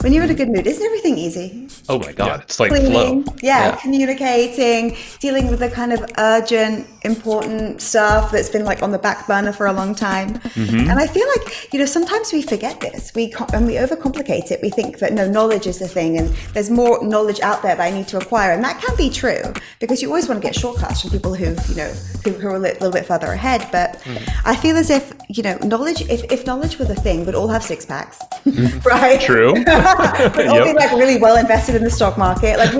when you're in a good mood, isn't everything easy? Oh my God, Yeah. it's like Cleaning, flow. communicating, dealing with the kind of urgent, important stuff that's been like on the back burner for a long time. And I feel like, sometimes we forget this. And we overcomplicate it. We think that knowledge is the thing, and there's more knowledge out there that I need to acquire, and that can be true because you always want to get shortcuts from people who are a little bit further ahead. But I feel as if knowledge, if knowledge were the thing, we'd all have six packs, right? True. We'd all be like really well invested in the stock market. Like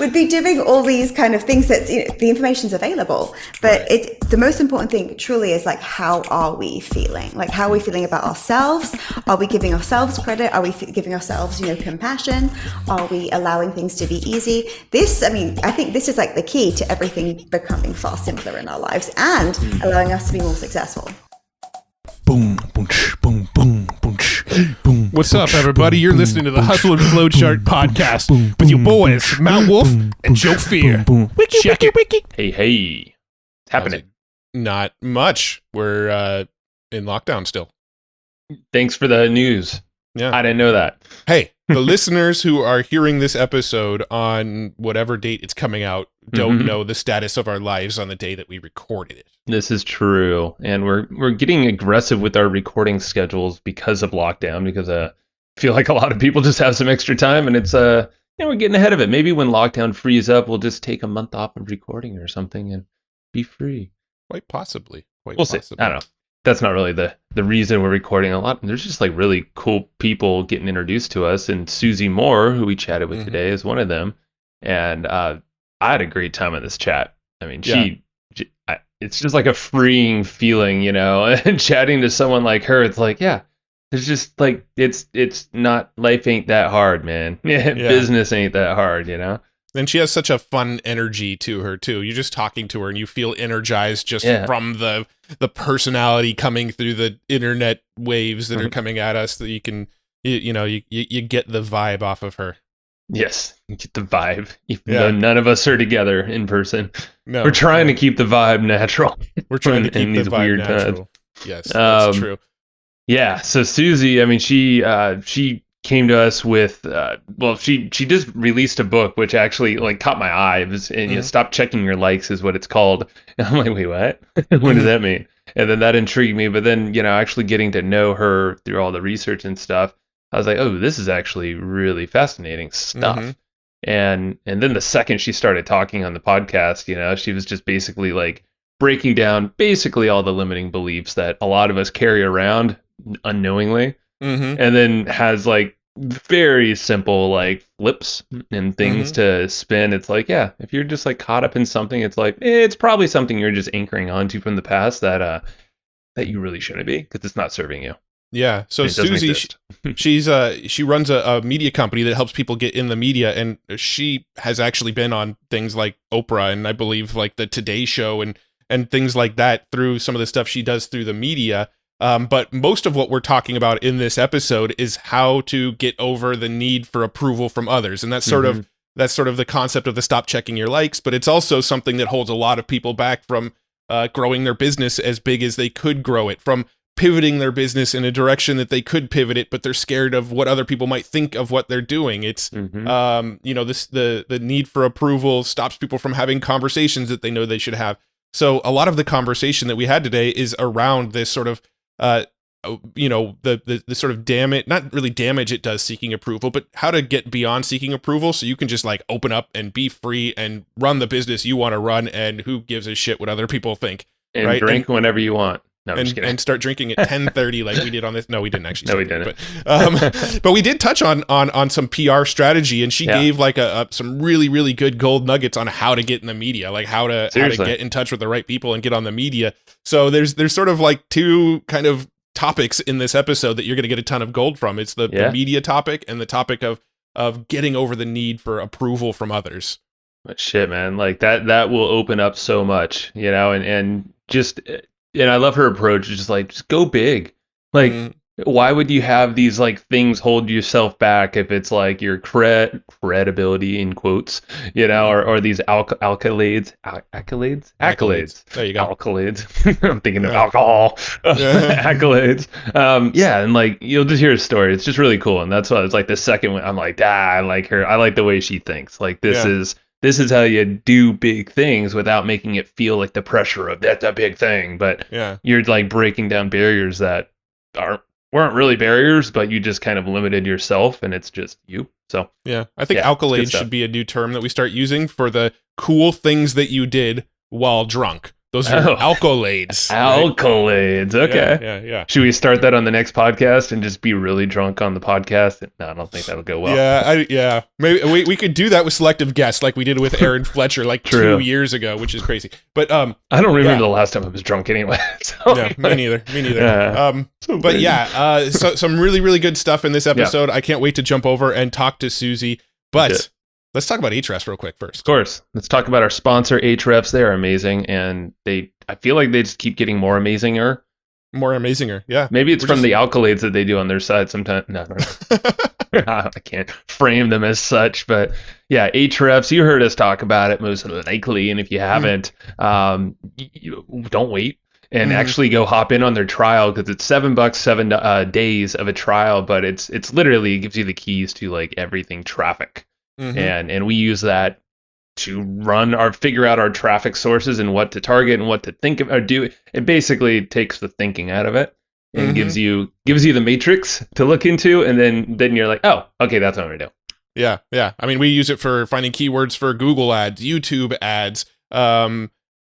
we'd be doing all these kind of things that the information's available. But the most important thing truly is like, how are we feeling? Like, how are we feeling about ourselves? Are we giving ourselves credit? Are we giving ourselves, compassion? Are we allowing things to be easy? I think this is like the key to everything becoming far simpler in our lives and allowing us to be more successful. Boom, boom, boom, boom, boom, boom. What's up, everybody? You're listening to the Hustle and Flowchart podcast with your boys, Mount Wolf and Joe Fear. Check it. Hey. It's happening. Not much. We're in lockdown still. Thanks for the news. Yeah. I didn't know that. Hey, the listeners who are hearing this episode on whatever date it's coming out don't know the status of our lives on the day that we recorded it. This is true. And we're getting aggressive with our recording schedules because of lockdown, because I feel like a lot of people just have some extra time, and it's we're getting ahead of it. Maybe when lockdown frees up, we'll just take a month off of recording or something and be free. Quite possibly. We'll see. I don't know. That's not really the reason we're recording a lot. There's just like really cool people getting introduced to us, and Susie Moore, who we chatted with today, is one of them. And I had a great time in this chat. I mean, it's just like a freeing feeling, and chatting to someone like her. It's like, there's just like, it's not, life ain't that hard, man. Business ain't that hard, And she has such a fun energy to her too. You're just talking to her and you feel energized just from the personality coming through the internet waves that are coming at us, that you can, you get the vibe off of her. Yes, you get the vibe, even though none of us are together in person. No, we're trying to keep the vibe natural. We're trying to keep the vibe natural. Yes, that's true. Yeah, so Susie, I mean, she came to us with, she just released a book, which actually like caught my eye. It was, and Stop Checking Your Likes is what it's called. And I'm like, wait, what? What does that mean? And then that intrigued me. But then, actually getting to know her through all the research and stuff, I was like, oh, this is actually really fascinating stuff. And then the second she started talking on the podcast, she was just basically like breaking down basically all the limiting beliefs that a lot of us carry around unknowingly. And then has like very simple like flips and things to spin. It's like, if you're just like caught up in something, it's like, it's probably something you're just anchoring onto from the past that you really shouldn't be, because it's not serving you. Yeah. So Susie, she runs a media company that helps people get in the media, and she has actually been on things like Oprah and I believe like the Today Show and things like that through some of the stuff she does through the media. But most of what we're talking about in this episode is how to get over the need for approval from others. And that's sort of the concept of the stop checking your likes, but it's also something that holds a lot of people back from growing their business as big as they could grow it, from pivoting their business in a direction that they could pivot it, but they're scared of what other people might think of what they're doing. It's, the need for approval stops people from having conversations that they know they should have. So a lot of the conversation that we had today is around this sort of, the sort of not really damage it does seeking approval, but how to get beyond seeking approval so you can just like open up and be free and run the business you want to run, and who gives a shit what other people think. And drink whenever you want. No, and start drinking at 10:30 like we did on this. No, we didn't actually. No, we didn't. But we did touch on some PR strategy, and she gave like some really, really good gold nuggets on how to get in the media, like how to get in touch with the right people and get on the media. So there's sort of like two kind of topics in this episode that you're going to get a ton of gold from. It's the media topic and the topic of getting over the need for approval from others. But shit, man, like that will open up so much, and just. And I love her approach. It's just like, just go big. Like, why would you have these like things hold yourself back if it's like your credibility in quotes, or these accolades. There you go. Accolades. I'm thinking of alcohol. Accolades. And like you'll just hear a story. It's just really cool, and that's why it's like the second one. I'm like, I like her. I like the way she thinks. Like this is how you do big things without making it feel like the pressure of that's a big thing. But you're like breaking down barriers that weren't really barriers, but you just kind of limited yourself, and it's just you. So I think accolades should be a new term that we start using for the cool things that you did while drunk. Those are accolades. Accolades. Okay. Yeah. Should we start that on the next podcast and just be really drunk on the podcast? No, I don't think that'll go well. Maybe we could do that with selective guests, like we did with Aaron Fletcher, like 2 years ago, which is crazy. But I don't remember the last time I was drunk anyway. So, me neither. So some really, really good stuff in this episode. I can't wait to jump over and talk to Susie. But let's talk about Ahrefs real quick first. Of course. Let's talk about our sponsor, Ahrefs. They are amazing, and I feel like they just keep getting more amazinger. More amazinger, yeah. Maybe it's from the accolades that they do on their side sometimes. No. I can't frame them as such, but Ahrefs, you heard us talk about it most likely, and if you haven't, don't wait. And actually go hop in on their trial, because it's $7, 7 days of a trial, but it's literally gives you the keys to like everything traffic. And we use that to figure out our traffic sources and what to target and what to think of or do. It basically takes the thinking out of it and gives you the matrix to look into, and then you're like, oh, okay, that's what I'm gonna do. Yeah. I mean, we use it for finding keywords for Google ads, YouTube ads,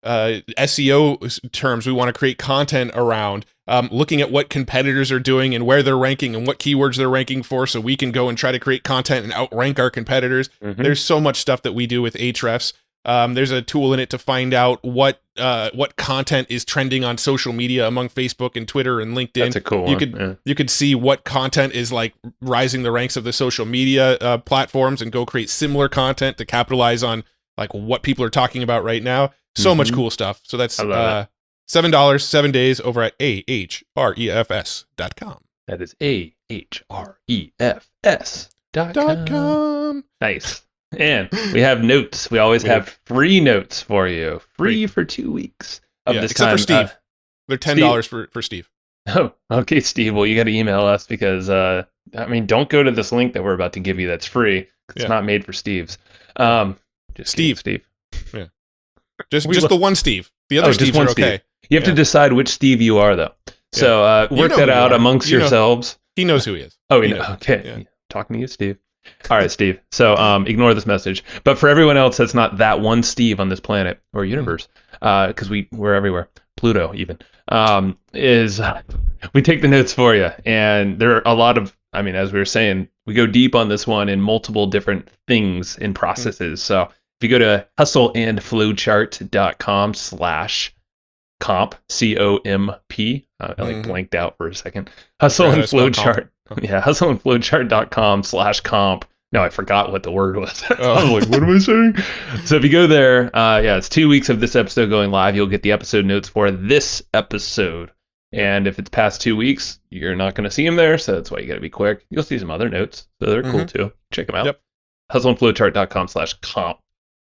SEO terms we want to create content around, looking at what competitors are doing and where they're ranking and what keywords they're ranking for, so we can go and try to create content and outrank our competitors. There's so much stuff that we do with Ahrefs. There's a tool in it to find out what content is trending on social media among Facebook and Twitter and LinkedIn. That's a cool one. You could see what content is like rising the ranks of the social media platforms and go create similar content to capitalize on like what people are talking about right now. So much cool stuff. So that's $7, 7 days over at ahrefs.com. That is ahrefs.com. Nice. And we have notes. We always have free notes for you. Free for 2 weeks of this except time. For Steve. They're $10 for Steve. Oh, okay, Steve. Well, you got to email us because, don't go to this link that we're about to give you that's free. It's not made for Steve's. Just Steve. Yeah. Just the one Steve. The other Steves are okay. You have to decide which Steve you are, though. So work that out amongst yourselves. He knows who he is. Oh, we know. Okay. Yeah. Talking to you, Steve. All right, Steve. So ignore this message. But for everyone else that's not that one Steve on this planet or universe, because we're everywhere, Pluto even, we take the notes for you. And there are a lot of, as we were saying, we go deep on this one in multiple different things and processes. So if you go to hustleandflowchart.com/comp, COMP, I blanked out for a second. Hustle and Flowchart. Yeah, hustleandflowchart.com/comp. No, I forgot what the word was. I was like, what am I saying? So if you go there, it's 2 weeks of this episode going live. You'll get the episode notes for this episode. And if it's past 2 weeks, you're not going to see them there. So that's why you got to be quick. You'll see some other notes. So they're cool too. Check them out. Yep. hustleandflowchart.com/comp.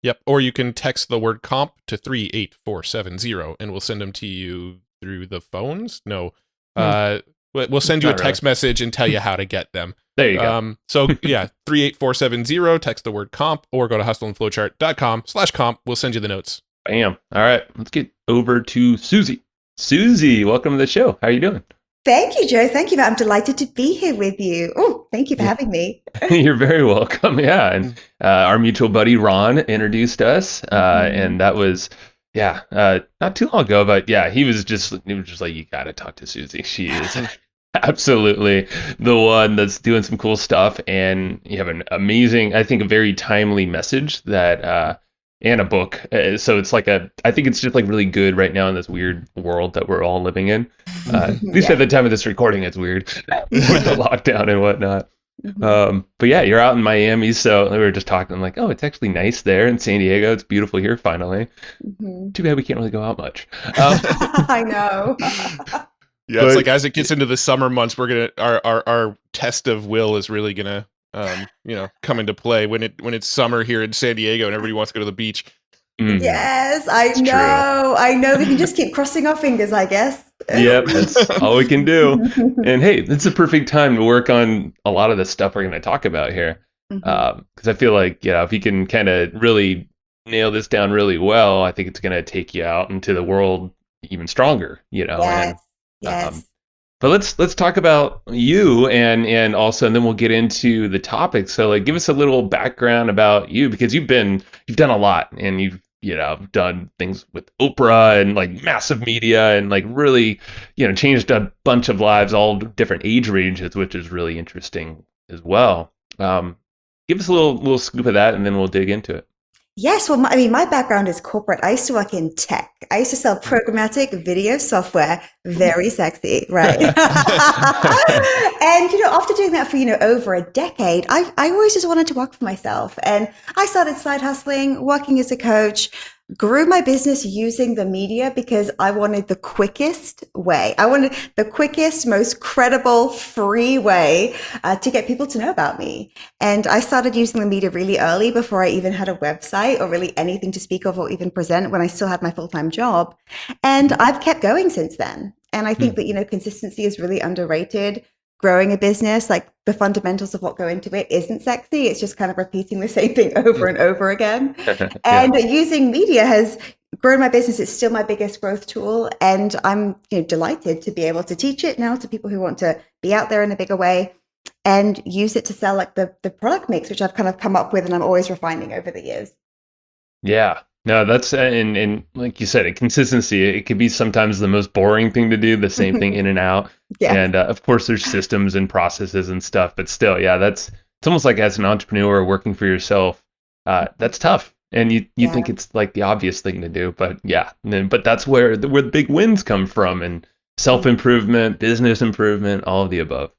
Yep. Or you can text the word comp to 38470 and we'll send them to you through the phones. No. We'll send you a text message and tell you how to get them. There you go. 38470, text the word comp, or go to hustleandflowchart.com/comp. We'll send you the notes. Bam. All right. Let's get over to Susie. Susie, welcome to the show. How are you doing? Thank you, Joe. Thank you. I'm delighted to be here with you. Oh, thank you for having me. You're very welcome. Yeah. And our mutual buddy, Ron, introduced us. And that was, not too long ago, but he was just like, you got to talk to Susie. She is absolutely the one that's doing some cool stuff. And you have an amazing, I think, a very timely message that, and a book. So it's like I think it's just like really good right now in this weird world that we're all living in. At least at the time of this recording, it's weird with the lockdown and whatnot. But you're out in Miami. So we were just talking. I'm like, oh, it's actually nice there in San Diego. It's beautiful here finally. Too bad we can't really go out much. I know. Yeah, it's like as it gets into the summer months, we're gonna our test of will is really gonna come into play when it's summer here in San Diego and everybody wants to go to the beach. Yes, I It's true. know. I know. We can just keep crossing our fingers, I guess. Yep, that's all we can do. And hey, it's a perfect time to work on a lot of the stuff we're going to talk about here. Because I feel like, if you can kind of really nail this down really well, I think it's going to take you out into the world even stronger, Yes. And, but let's talk about you and also, and then we'll get into the topic. So like, give us a little background about you, because you've done a lot, and you've done things with Oprah and like massive media, and like really changed a bunch of lives, all different age ranges, which is really interesting as well. Give us a little scoop of that, and then we'll dig into it. Yes, well, my background is corporate. I used to work in tech. I used to sell programmatic video software, very sexy, right? And, after doing that for, over a decade, I always just wanted to work for myself. And I started side hustling, working as a coach, grew my business using the media because I wanted the quickest way. I wanted the quickest, most credible, free way to get people to know about me. And I started using the media really early, before I even had a website or really anything to speak of or even present, when I still had my full-time job. And I've kept going since then. And I think that, consistency is really underrated. Growing a business, like the fundamentals of what go into it, isn't sexy. It's just kind of repeating the same thing over and over again. And using media has grown my business. It's still my biggest growth tool. And I'm delighted to be able to teach it now to people who want to be out there in a bigger way and use it to sell like the product mix, which I've kind of come up with and I'm always refining over the years. Yeah. No, that's and like you said, consistency. It could be sometimes the most boring thing to do, the same thing in and out. Yeah. And of course, there's systems and processes and stuff, but still, it's almost like as an entrepreneur working for yourself, that's tough. And you think it's like the obvious thing to do, but but that's where the big wins come from, and self-improvement, business improvement, all of the above.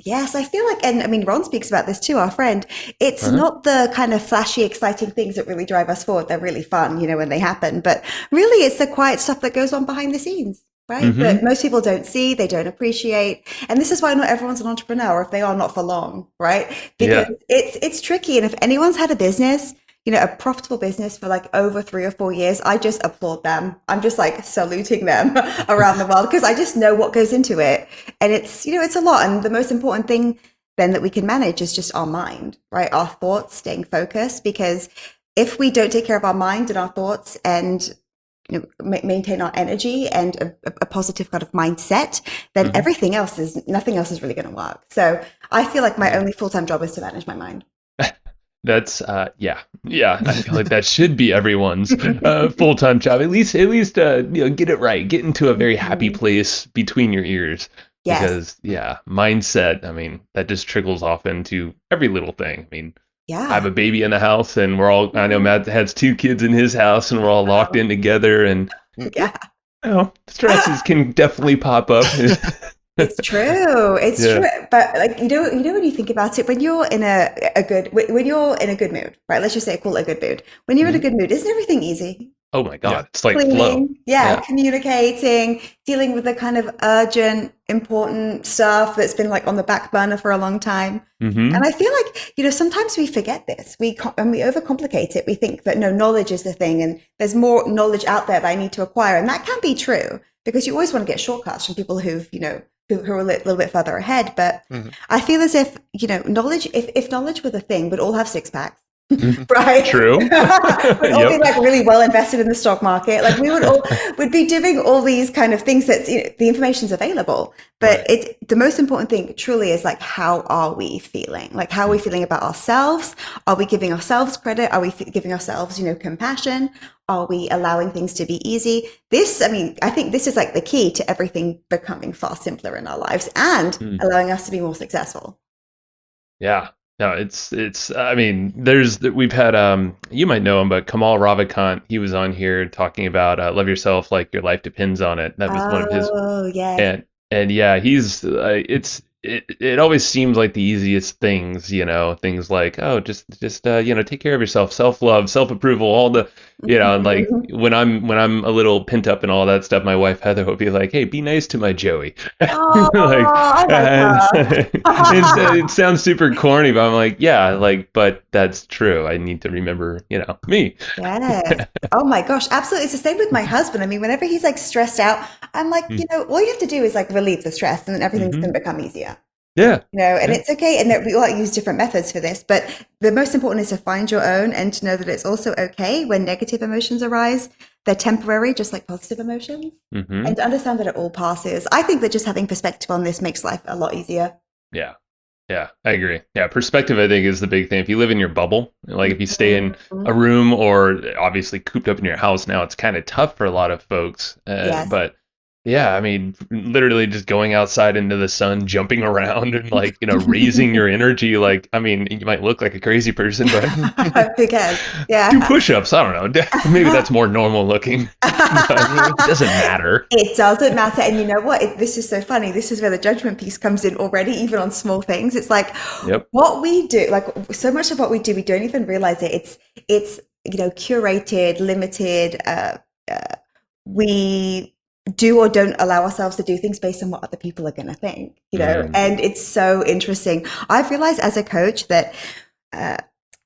Yes, I feel like, and I mean, Ron speaks about this too, our friend. It's not the kind of flashy, exciting things that really drive us forward. They're really fun, when they happen. But really, it's the quiet stuff that goes on behind the scenes, right? That most people don't see, they don't appreciate. And this is why not everyone's an entrepreneur, or if they are, not for long, right? Because it's tricky. And if anyone's had a business, a profitable business for like over 3 or 4 years, I just applaud them. I'm just like saluting them around the world, because I just know what goes into it. And it's, it's a lot. And the most important thing then that we can manage is just our mind, right? Our thoughts, staying focused, because if we don't take care of our mind and our thoughts and maintain our energy and a positive kind of mindset, then nothing else is really going to work. So I feel like my only full-time job is to manage my mind. That's I feel like that should be everyone's full-time job. At least get it right. Get into a very happy place between your ears. Yes. Because mindset, I mean, that just trickles off into every little thing. I mean, I have a baby in the house, and I know Matt has 2 kids in his house, and we're all locked in together, and stresses can definitely pop up. It's true. It's true. But like, when you think about it, when you're in when you're in a good mood, right? Let's just say call it a good mood. When you're in a good mood, isn't everything easy? Oh my God. It's like Cleaning, flow. Communicating, dealing with the kind of urgent, important stuff that's been like on the back burner for a long time. And I feel like, sometimes we forget this. When we overcomplicate it, we think that knowledge is the thing, and there's more knowledge out there that I need to acquire. And that can be true, because you always want to get shortcuts from people who are a little bit further ahead. But I feel as if, knowledge, if knowledge were the thing, we'd all have 6 packs. Right? True. We'd all be like really well invested in the stock market. Like we'd be doing all these kind of things that the information's available. But the most important thing truly is like, how are we feeling? Like, how are we feeling about ourselves? Are we giving ourselves credit? Are we giving ourselves, compassion? Are we allowing things to be easy? I think this is like the key to everything becoming far simpler in our lives and allowing us to be more successful. Yeah. No, we've had, you might know him, but Kamal Ravikant, he was on here talking about love yourself like your life depends on it. That was one of his. Oh, yeah. And he's, it always seems like the easiest things, things like, just take care of yourself, self-love, self-approval, all the, And like when I'm a little pent up and all that stuff, my wife Heather will be like, "Hey, be nice to my Joey." Oh, Like, I like her. it sounds super corny, but I'm like, yeah, like, but that's true. I need to remember, me. Yes. Oh my gosh, absolutely. It's the same with my husband. I mean, whenever he's like stressed out, I'm like, all you have to do is like relieve the stress and then everything's going to become easier. Yeah. And it's okay. And that we all use different methods for this, but the most important is to find your own and to know that it's also okay when negative emotions arise. They're temporary, just like positive emotions, and to understand that it all passes. I think that just having perspective on this makes life a lot easier. Yeah. Yeah, I agree. Yeah, perspective, I think, is the big thing. If you live in your bubble, like if you stay in a room or obviously cooped up in your house now, it's kind of tough for a lot of folks. Yes. But yeah, I mean, literally just going outside into the sun, jumping around and like, raising your energy. Like, I mean, you might look like a crazy person, but who cares? Yeah. do push-ups. I don't know. Maybe that's more normal looking. But it doesn't matter. It doesn't matter. And you know what? This is so funny. This is where the judgment piece comes in already, even on small things. It's like what we do, like so much of what we do, we don't even realize it. It's curated, limited. We do or don't allow ourselves to do things based on what other people are going to think, and it's so interesting. I've realized as a coach that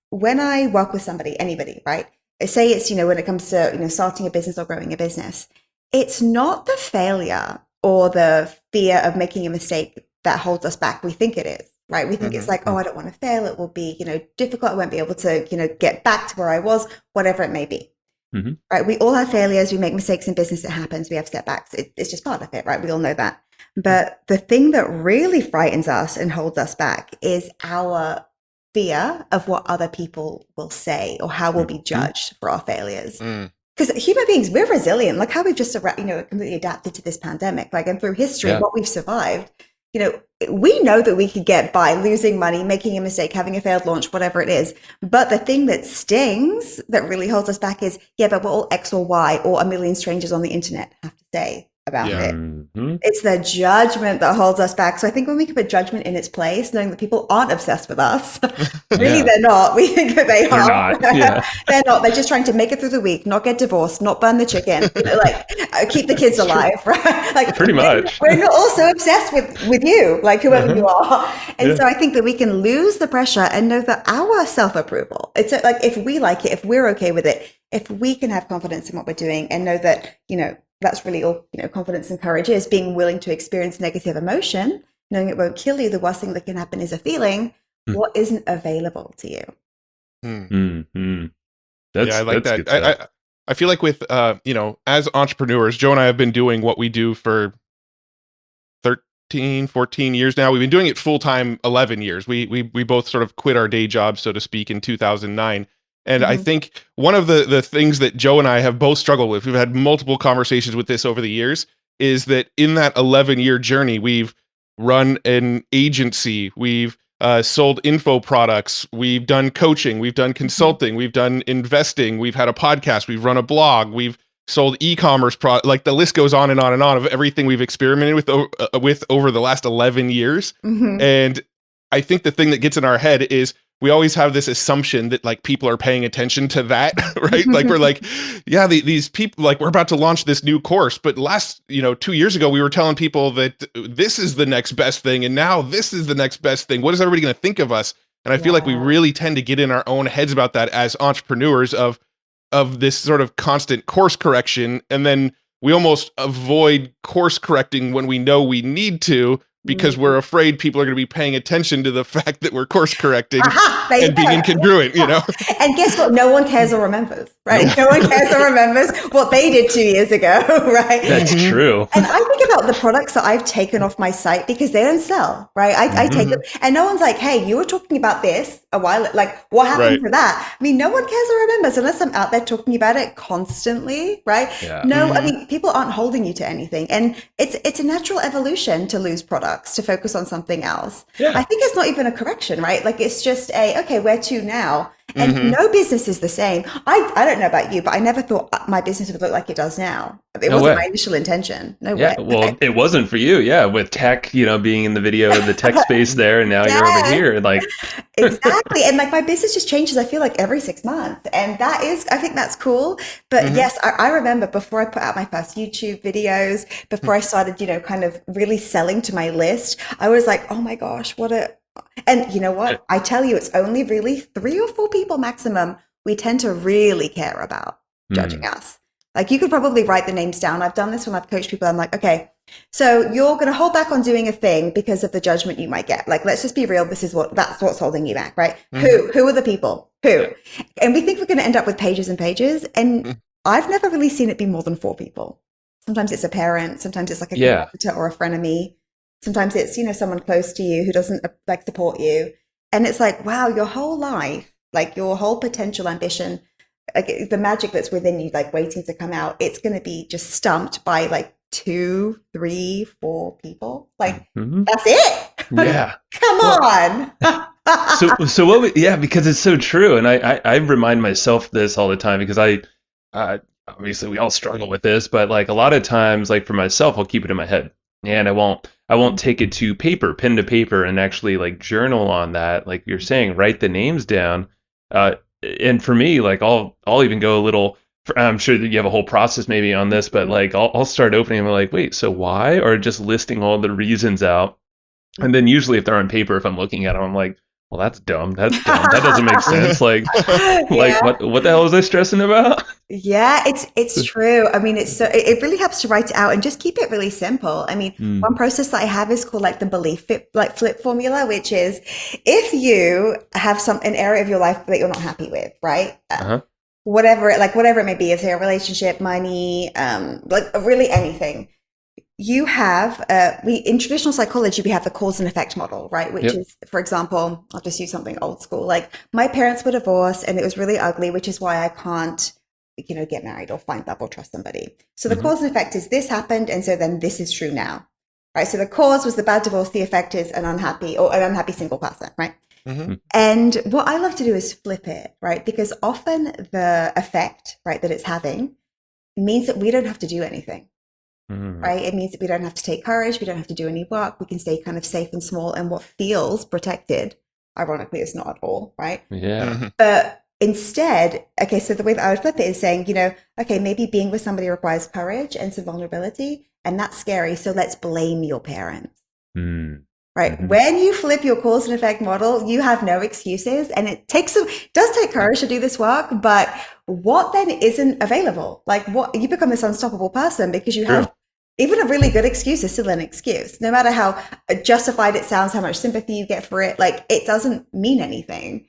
when I work with anybody, right? Say it's, when it comes to, starting a business or growing a business, it's not the failure or the fear of making a mistake that holds us back. We think it is, right? We think it's like, oh, I don't want to fail. It will be, difficult. I won't be able to, get back to where I was, whatever it may be. Right. We all have failures. We make mistakes in business. It happens. We have setbacks. It's just part of it. Right. We all know that. But the thing that really frightens us and holds us back is our fear of what other people will say or how we'll be judged for our failures. Because human beings, we're resilient. Like how we've just, completely adapted to this pandemic. Like, and through history, what we've survived, we know that we could get by losing money, making a mistake, having a failed launch, whatever it is. But the thing that stings, that really holds us back is, but what will X or Y or a million strangers on the internet have to say about it? It's the judgment that holds us back. So I think when we can put judgment in its place, knowing that people aren't obsessed with us, really they're not. We think that they are. They're not. They're just trying to make it through the week, not get divorced, not burn the chicken, keep the kids alive, right? Like pretty much. We're not also obsessed with you, like whoever you are. And so I think that we can lose the pressure and know that our self-approval, it's like if we like it, if we're okay with it, if we can have confidence in what we're doing and know that, that's really all, confidence and courage is, being willing to experience negative emotion, knowing it won't kill you. The worst thing that can happen is a feeling. What isn't available to you? I like that. I feel like with, as entrepreneurs, Joe and I have been doing what we do for 13, 14 years now. We've been doing it full time 11 years. We both sort of quit our day jobs, so to speak, in 2009. And I think one of the things that Joe and I have both struggled with, we've had multiple conversations with this over the years, is that in that 11-year journey, we've run an agency, we've sold info products, we've done coaching, we've done consulting, we've done investing, we've had a podcast, we've run a blog, we've sold e-commerce product, like the list goes on and on and on of everything we've experimented with over the last 11 years. And I think the thing that gets in our head is we always have this assumption that like people are paying attention to that, right? Like we're like, these people, like we're about to launch this new course, but 2 years ago, we were telling people that this is the next best thing. And now this is the next best thing. What is everybody going to think of us? And I feel like we really tend to get in our own heads about that as entrepreneurs of this sort of constant course correction. And then we almost avoid course correcting when we know we need to, because we're afraid people are going to be paying attention to the fact that we're course correcting and being incongruent, And guess what? No one cares or remembers, right? No one cares or remembers what they did 2 years ago, right? That's true. And I think about the products that I've taken off my site because they don't sell, right? I take them and no one's like, hey, you were talking about this a while, like what happened to that? I mean, no one cares or remembers unless I'm out there talking about it constantly, right? No, I mean, people aren't holding you to anything. And it's a natural evolution to lose products, to focus on something else. I think it's not even a correction, right? Like it's just say, okay, where to now? And no business is the same. I don't know about you, but I never thought my business would look like it does now. It wasn't my initial intention. No way. Well, it wasn't for you. Yeah. With tech, being in the video, the tech space there, and now you're over here. Like, exactly. And like my business just changes, I feel like every 6 months. And I think that's cool. But yes, I remember before I put out my first YouTube videos, before I started, kind of really selling to my list, I was like, oh my gosh, and you know what? I tell you, it's only really 3 or 4 people maximum we tend to really care about judging us. Like you could probably write the names down. I've done this when I've coached people. I'm like, okay, so you're going to hold back on doing a thing because of the judgment you might get. Like, let's just be real. That's what's holding you back, right? Who are the people? Who? And we think we're going to end up with pages and pages. And I've never really seen it be more than 4 people. Sometimes it's a parent. Sometimes it's like a competitor or a frenemy. Sometimes it's, someone close to you who doesn't like support you. And it's like, wow, your whole life, like your whole potential ambition, like the magic that's within you, like waiting to come out, it's going to be just stumped by like 2, 3, 4 people. Like that's it. Yeah. Come on. So because it's so true. And I remind myself this all the time because obviously we all struggle with this, but like a lot of times, like for myself, I'll keep it in my head and I won't take it to paper, pen to paper, and actually like journal on that. Like you're saying, write the names down. And for me, like I'll even go a little, I'm sure that you have a whole process maybe on this, but like I'll start opening and I'm like, wait, so why? Or just listing all the reasons out. And then usually if they're on paper, if I'm looking at them, I'm like, well, that's dumb. That doesn't make sense. Like, what the hell was I stressing about? Yeah, it's true. I mean, it really helps to write it out and just keep it really simple. I mean, one process that I have is called like the belief flip formula, which is if you have an area of your life that you're not happy with, right? Whatever it may be, if it's a relationship, money, like really anything. You have, in traditional psychology, we have the cause and effect model, right? Which is, for example, I'll just use something old school. Like my parents were divorced and it was really ugly, which is why I can't, get married or find love or trust somebody. So the cause and effect is this happened. And so then this is true now, right? So the cause was the bad divorce. The effect is an unhappy single person, right? And what I love to do is flip it, right? Because often the effect, right, that it's having means that we don't have to do anything. Right? It means that we don't have to take courage. We don't have to do any work. We can stay kind of safe and small. And what feels protected, ironically, is not at all, right? Yeah. But instead, okay, so the way that I would flip it is saying, okay, maybe being with somebody requires courage and some vulnerability, and that's scary. So let's blame your parents. Right? When you flip your cause and effect model, you have no excuses. And it does take courage to do this work, but what then isn't available? Like you become this unstoppable person because you have even a really good excuse is still an excuse. No matter how justified it sounds, how much sympathy you get for it, like it doesn't mean anything.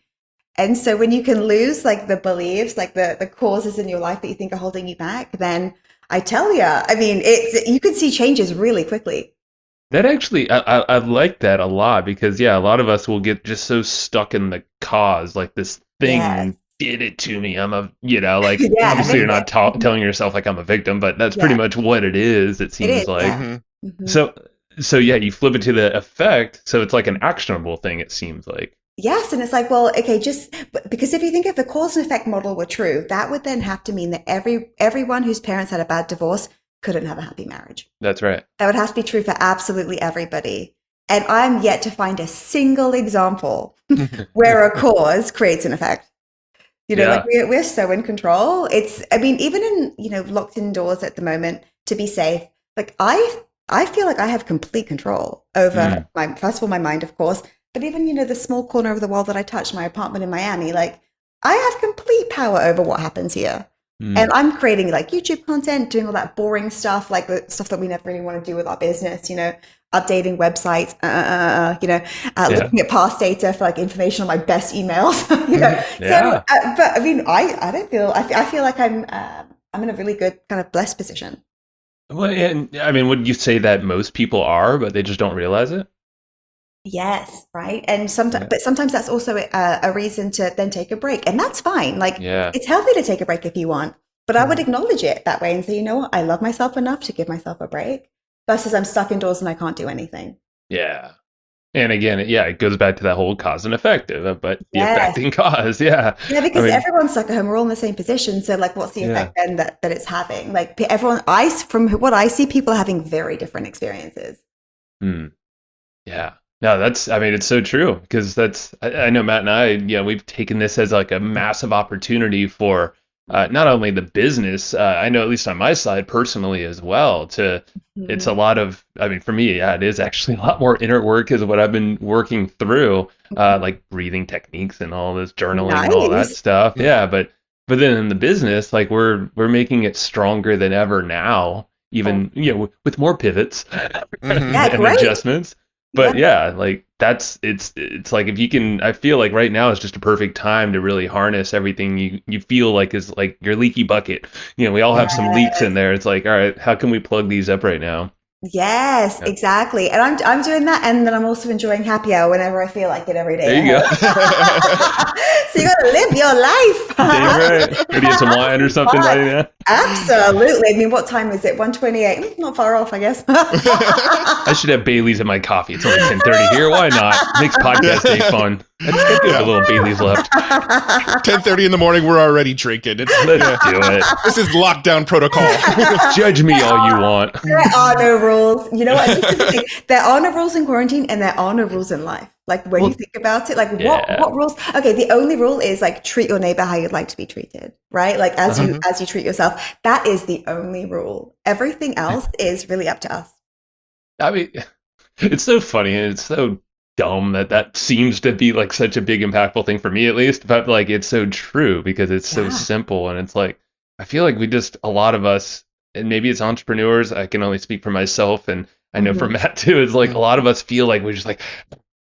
And so when you can lose like the beliefs, like the causes in your life that you think are holding you back, then I tell you, I mean, you can see changes really quickly. That actually, I like that a lot because, a lot of us will get just so stuck in the cause, like this thing did it to me. I'm obviously you're not telling yourself like I'm a victim, but that's pretty much what it is, it seems like. So you flip it to the effect, so it's like an actionable thing, it seems like. Yes, and it's like, well, okay, because if you think if the cause and effect model were true, that would then have to mean that everyone whose parents had a bad divorce couldn't have a happy marriage. That's right. That would have to be true for absolutely everybody. And I'm yet to find a single example where a cause creates an effect. Like we're so in control. Even in, locked indoors at the moment to be safe, like I feel like I have complete control over first of all, my mind, of course, but even, the small corner of the world that I touch, my apartment in Miami, like I have complete power over what happens here. And I'm creating like YouTube content, doing all that boring stuff, like the stuff that we never really want to do with our business, updating websites, looking at past data for like information on my best emails, So, but I mean, I feel like I'm in a really good kind of blessed position. Well, and I mean, would you say that most people are, but they just don't realize it? Yes, right. And sometimes that's also a reason to then take a break. And that's fine. Like it's healthy to take a break if you want, but I would acknowledge it that way and say, you know what, I love myself enough to give myself a break versus I'm stuck indoors and I can't do anything. Yeah. And again, it goes back to that whole cause and effect, but the Yes. affecting cause, yeah. Yeah, because I mean, everyone's stuck at home. We're all in the same position. So, like, what's the yeah. effect then that it's having? Like, from what I see, people are having very different experiences. Yeah. No, I mean, it's so true because I know Matt and I, we've taken this as like a massive opportunity for not only the business, I know at least on my side personally as well, it's a lot of, I mean, for me, yeah, it is actually a lot more inner work is what I've been working through, like breathing techniques and all this journaling and all that Nice. stuff. Yeah. But then in the business, like we're making it stronger than ever now, even, with more pivots Yeah, and great. adjustments. But yeah, like it's like if you can, I feel like right now is just a perfect time to really harness everything you feel like is like your leaky bucket. We all have some leaks in there. It's like, all right, how can we plug these up right now? Yes, Yeah. exactly. And I'm doing that, and then I'm also enjoying happy hour whenever I feel like it every day. There you go. So you gotta live your life. Damn right. Maybe get some wine or something like that. Absolutely. I mean, what time is it? 1:28. Not far off, I guess. I should have Bailey's in my coffee. It's only 10:30 here. Why not? Makes podcast day fun. I just do have a little Bailey's left. 10:30 in the morning, we're already drinking. Let's do it. This is lockdown protocol. Judge me all you want. There are no rules. You know what? There are no rules in quarantine, and there are no rules in life. Like when you think about it, like what rules? Okay, the only rule is like treat your neighbor how you'd like to be treated, right? Like as you treat yourself. That is the only rule. Everything else is really up to us. I mean, it's so funny and it's so dumb that seems to be like such a big impactful thing for me at least, but like it's so true because it's so simple. And it's like I feel like a lot of us, and maybe it's entrepreneurs, I can only speak for myself, and I know for Matt too, it's like a lot of us feel like we're just like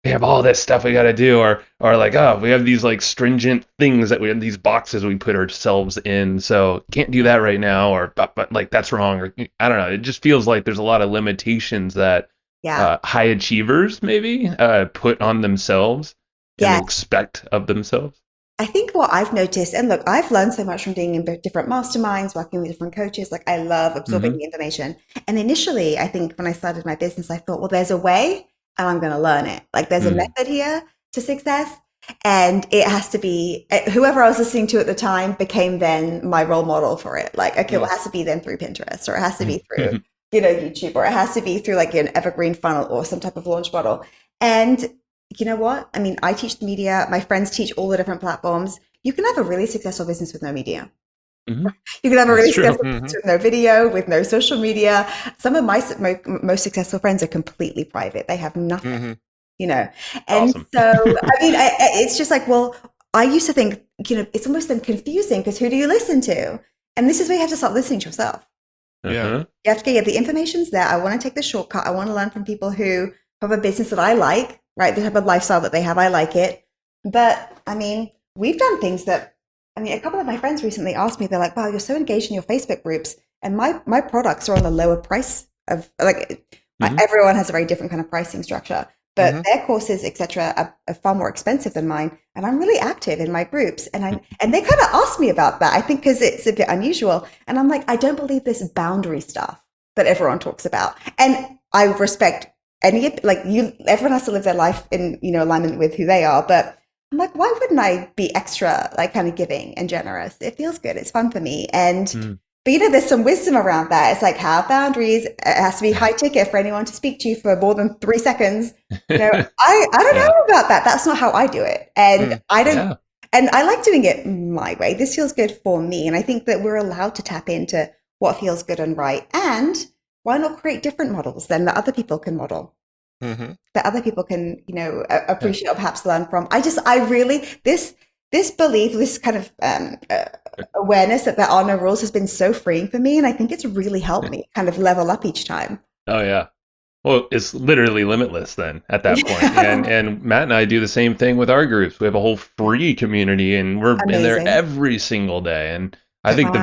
we have all this stuff we got to do, or like, oh, we have these like stringent things that we have, these boxes we put ourselves in, so can't do that right now, or but like that's wrong, or I don't know. It just feels like there's a lot of limitations that high achievers maybe put on themselves and expect of themselves. I think what I've noticed, and look, I've learned so much from being in different masterminds, working with different coaches. Like I love absorbing the information. And initially, I think when I started my business, I thought, well, there's a way and I'm going to learn it. Like there's a method here to success. And it has to be, whoever I was listening to at the time became then my role model for it. Like, okay, well, it has to be then through Pinterest, or it has to be through, YouTube, or it has to be through like an evergreen funnel or some type of launch model. And you know what? I mean, I teach the media. My friends teach all the different platforms. You can have a really successful business with no media. You can have a really successful business with no video, with no social media. Some of my most successful friends are completely private. They have nothing, And awesome. So, I mean, it's just like, well, I used to think, it's almost then confusing because who do you listen to? And this is where you have to start listening to yourself. Yeah. You have to get the information's there. I want to take the shortcut. I want to learn from people who have a business that I like, right? The type of lifestyle that they have, I like it. But I mean, we've done things that, a couple of my friends recently asked me, they're like, wow, you're so engaged in your Facebook groups. And my products are on the lower price of everyone has a very different kind of pricing structure, but their courses, etc., are far more expensive than mine. And I'm really active in my groups. And they kind of asked me about that, I think, because it's a bit unusual. And I'm like, I don't believe this boundary stuff that everyone talks about. And I respect everyone has to live their life in, alignment with who they are. But I'm like, why wouldn't I be extra, like kind of giving and generous? It feels good. It's fun for me. And, but there's some wisdom around that. It's like have boundaries. It has to be high ticket for anyone to speak to you for more than 3 seconds. I don't know about that. That's not how I do it. And I don't, and I like doing it my way. This feels good for me. And I think that we're allowed to tap into what feels good and right. And why not create different models then that other people can model? That other people can, appreciate or perhaps learn from. This belief, this kind of awareness that there are no rules has been so freeing for me. And I think it's really helped me kind of level up each time. Oh, yeah. Well, it's literally limitless then at that point. And Matt and I do the same thing with our groups. We have a whole free community and we're in there every single day. And I think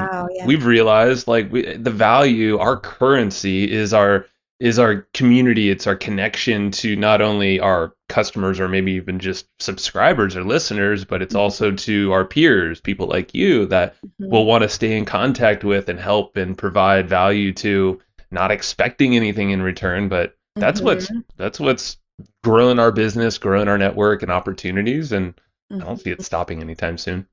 we've realized the value, our currency is our community. It's our connection to not only our customers or maybe even just subscribers or listeners, but it's also to our peers, people like you that will want to stay in contact with and help and provide value to, not expecting anything in return. But that's what's growing our business, growing our network and opportunities, and I don't see it Mhm. stopping anytime soon.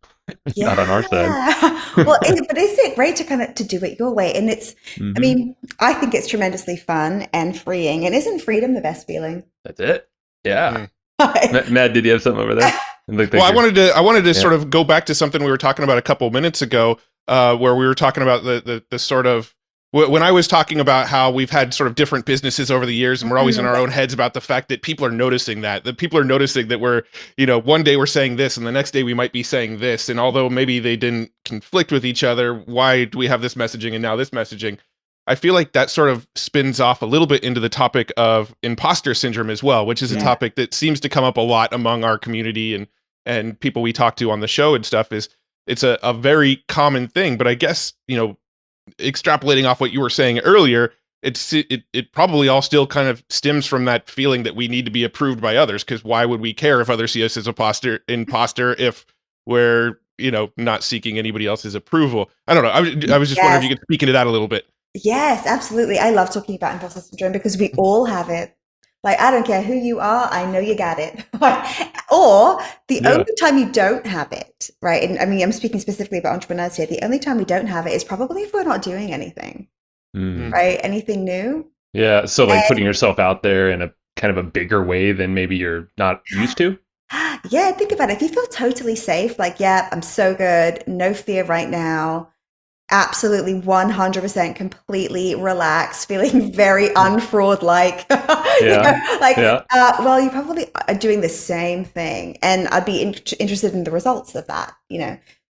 Yeah. Not on our side. Well, but isn't it great to kind of to do it your way? And I Hmm. mean, I think it's tremendously fun and freeing. And isn't freedom the best feeling? That's it. Yeah. Mm. Matt, did you have something over there? It looked like Well, I wanted to yeah. sort of go back to something we were talking about a couple of minutes ago, where we were talking about the sort of when I was talking about how we've had sort of different businesses over the years, and we're always in our own heads about the fact that people are noticing that people are noticing that we're, one day we're saying this, and the next day we might be saying this, and although maybe they didn't conflict with each other, why do we have this messaging and now this messaging? I feel like that sort of spins off a little bit into the topic of imposter syndrome as well, which is a Yeah. topic that seems to come up a lot among our community and people we talk to on the show and stuff. It's a very common thing, but I guess, extrapolating off what you were saying earlier, it probably all still kind of stems from that feeling that we need to be approved by others, because why would we care if others see us as imposter if we're, not seeking anybody else's approval? I don't know. I was just wondering if Yes. you could speak into that a little bit. Yes, absolutely. I love talking about imposter syndrome because we all have it. Like, I don't care who you are, I know you got it. Or the Yeah. only time you don't have it, right? And I mean, I'm speaking specifically about entrepreneurs here. The only time we don't have it is probably if we're not doing anything, Mm. right? Anything new. Yeah. So like And putting yourself out there in a kind of a bigger way than maybe you're not used to. yeah, think about it. If you feel totally safe, like, yeah, I'm so good, no fear right now, absolutely 100% completely relaxed, feeling very unfraud like. Yeah. Like, Yeah. well, you probably are doing the same thing. And I'd be interested in the results of that,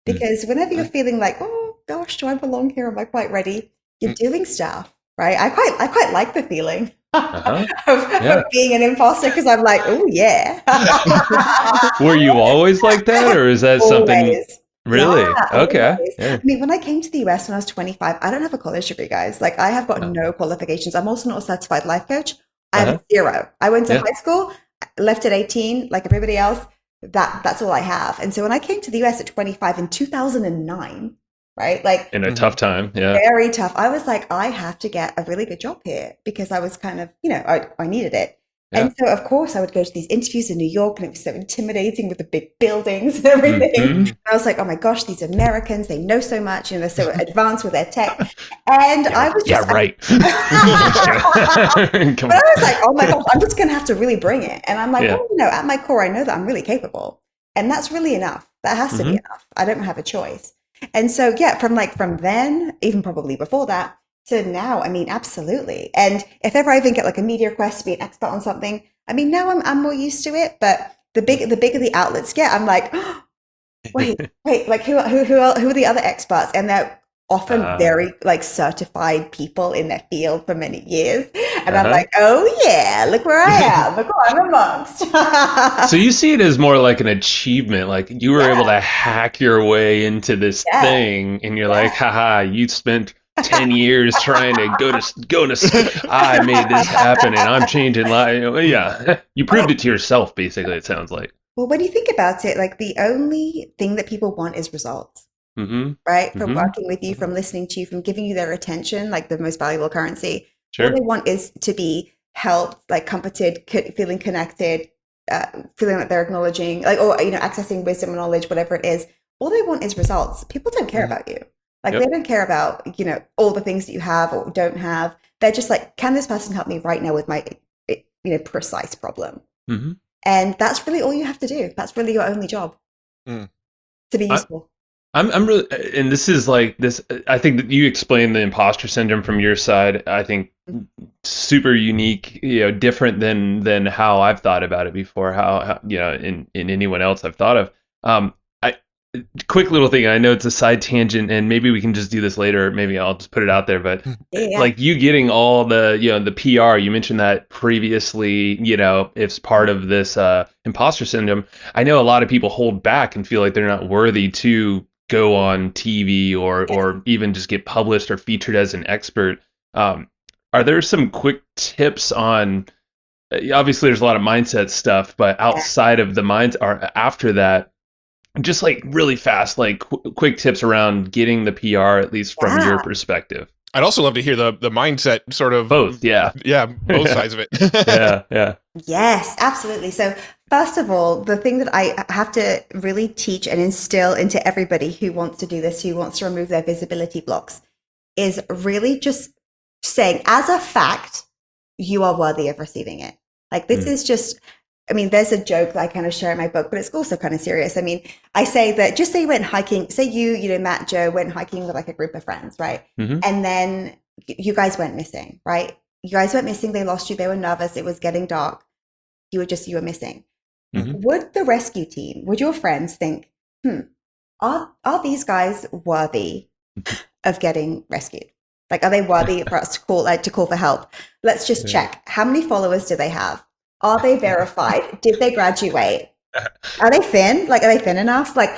because whenever you're feeling like, oh gosh, do I belong here? Am I quite ready? You're doing stuff, right? I quite like the feeling Uh-huh. of Yeah. being an imposter because I'm like, oh yeah. Were you always like that, or is that something Always. really? Yeah, Okay. always. Yeah. I mean, when I came to the US when I was 25, I don't have a college degree, guys. Like, I have got Uh, no qualifications. I'm also not a certified life coach. I have Uh-huh. zero. I went to Yeah. high school, left at 18, like everybody else. That's all I have. And so when I came to the US at 25 in 2009, right? Like, In a tough time. Yeah. very tough. I was like, I have to get a really good job here because I was kind of, I needed it. Yeah. And so, of course, I would go to these interviews in New York, and it was so intimidating with the big buildings and everything. Mhm. And I was like, oh my gosh, these Americans, they know so much, they're so advanced with their tech. And I was just, right. but Come I on. was like, oh my gosh, I'm just going to have to really bring it. And I'm like, Yeah. well, at my core, I know that I'm really capable. And that's really enough. That has to be Mhm. enough. I don't have a choice. And so, yeah, from then, even probably before that, to now, I mean, absolutely. And if ever I even get like a media request to be an expert on something, I mean, now I'm more used to it. But the bigger the outlets get, I'm like, oh, wait, like who are the other experts? And they're often very like certified people in their field for many years. And I'm like, oh yeah, look where I am. Look who I'm amongst. So you see it as more like an achievement, like you were able to hack your way into this thing, and you're like, haha, you spent 10 years trying to go to I made this happen, and I'm changing life. Yeah, you proved it to yourself, basically, it sounds like. Well, when you think about it, like the only thing that people want is results, Mm-hmm. right? From working with you, from listening to you, from giving you their attention, like the most valuable currency. Sure. All they want is to be helped, like comforted, feeling connected, feeling like they're acknowledging, like, or, accessing wisdom and knowledge, whatever it is. All they want is results. People don't care about you. Like, they don't care about, all the things that you have or don't have. They're just like, can this person help me right now with my, precise problem? Mm-hmm. And that's really all you have to do. That's really your only job to be useful. I'm really, and this is like this, I think that you explained the imposter syndrome from your side. I think super unique, different than how I've thought about it before, how in anyone else I've thought of. Quick little thing. I know it's a side tangent, and maybe we can just do this later. Maybe I'll just put it out there. But like you getting all the the PR, you mentioned that previously. It's part of this imposter syndrome. I know a lot of people hold back and feel like they're not worthy to go on TV or even just get published or featured as an expert. Are there some quick tips on? Obviously, there's a lot of mindset stuff, but outside of the minds, or after that. Just like really fast, like quick tips around getting the PR, at least from your perspective. I'd also love to hear the mindset sort of Both, yeah. Yeah, both sides of it. Yeah. Yes, absolutely. So, first of all, the thing that I have to really teach and instill into everybody who wants to do this, who wants to remove their visibility blocks, is really just saying, as a fact, you are worthy of receiving it. Like, this is just, I mean, there's a joke that I kind of share in my book, but it's also kind of serious. I mean, I say that just say you went hiking, say you know, Matt, Joe went hiking with like a group of friends, right? And then you guys went missing, right? You guys went missing. They lost you. They were nervous. It was getting dark. You were missing. Would the rescue team, would your friends think, are these guys worthy of getting rescued? Like, are they worthy for us to call for help? Let's just check. How many followers do they have? Are they verified? Did they graduate? Are they thin? Like, are they thin enough? Like,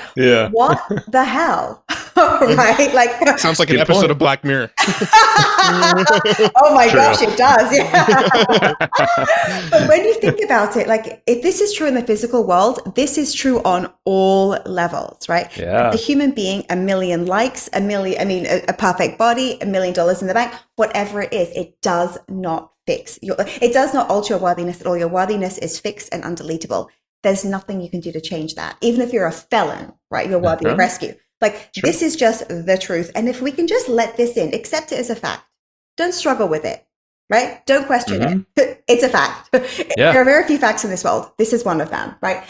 what the hell? Right? Like, sounds like an episode of Black Mirror. Oh my gosh, it does. Yeah. But when you think about it, like, if this is true in the physical world, this is true on all levels, right? Yeah. A human being, 1 million likes, a perfect body, $1 million in the bank, whatever it is, it does not it does not alter your worthiness at all. Your worthiness is fixed and undeletable. There's nothing you can do to change that. Even if you're a felon, right? You're worthy of rescue. Like, this is just the truth. And if we can just let this in, accept it as a fact, don't struggle with it, right? Don't question it. It's a fact. There are very few facts in this world. This is one of them, right?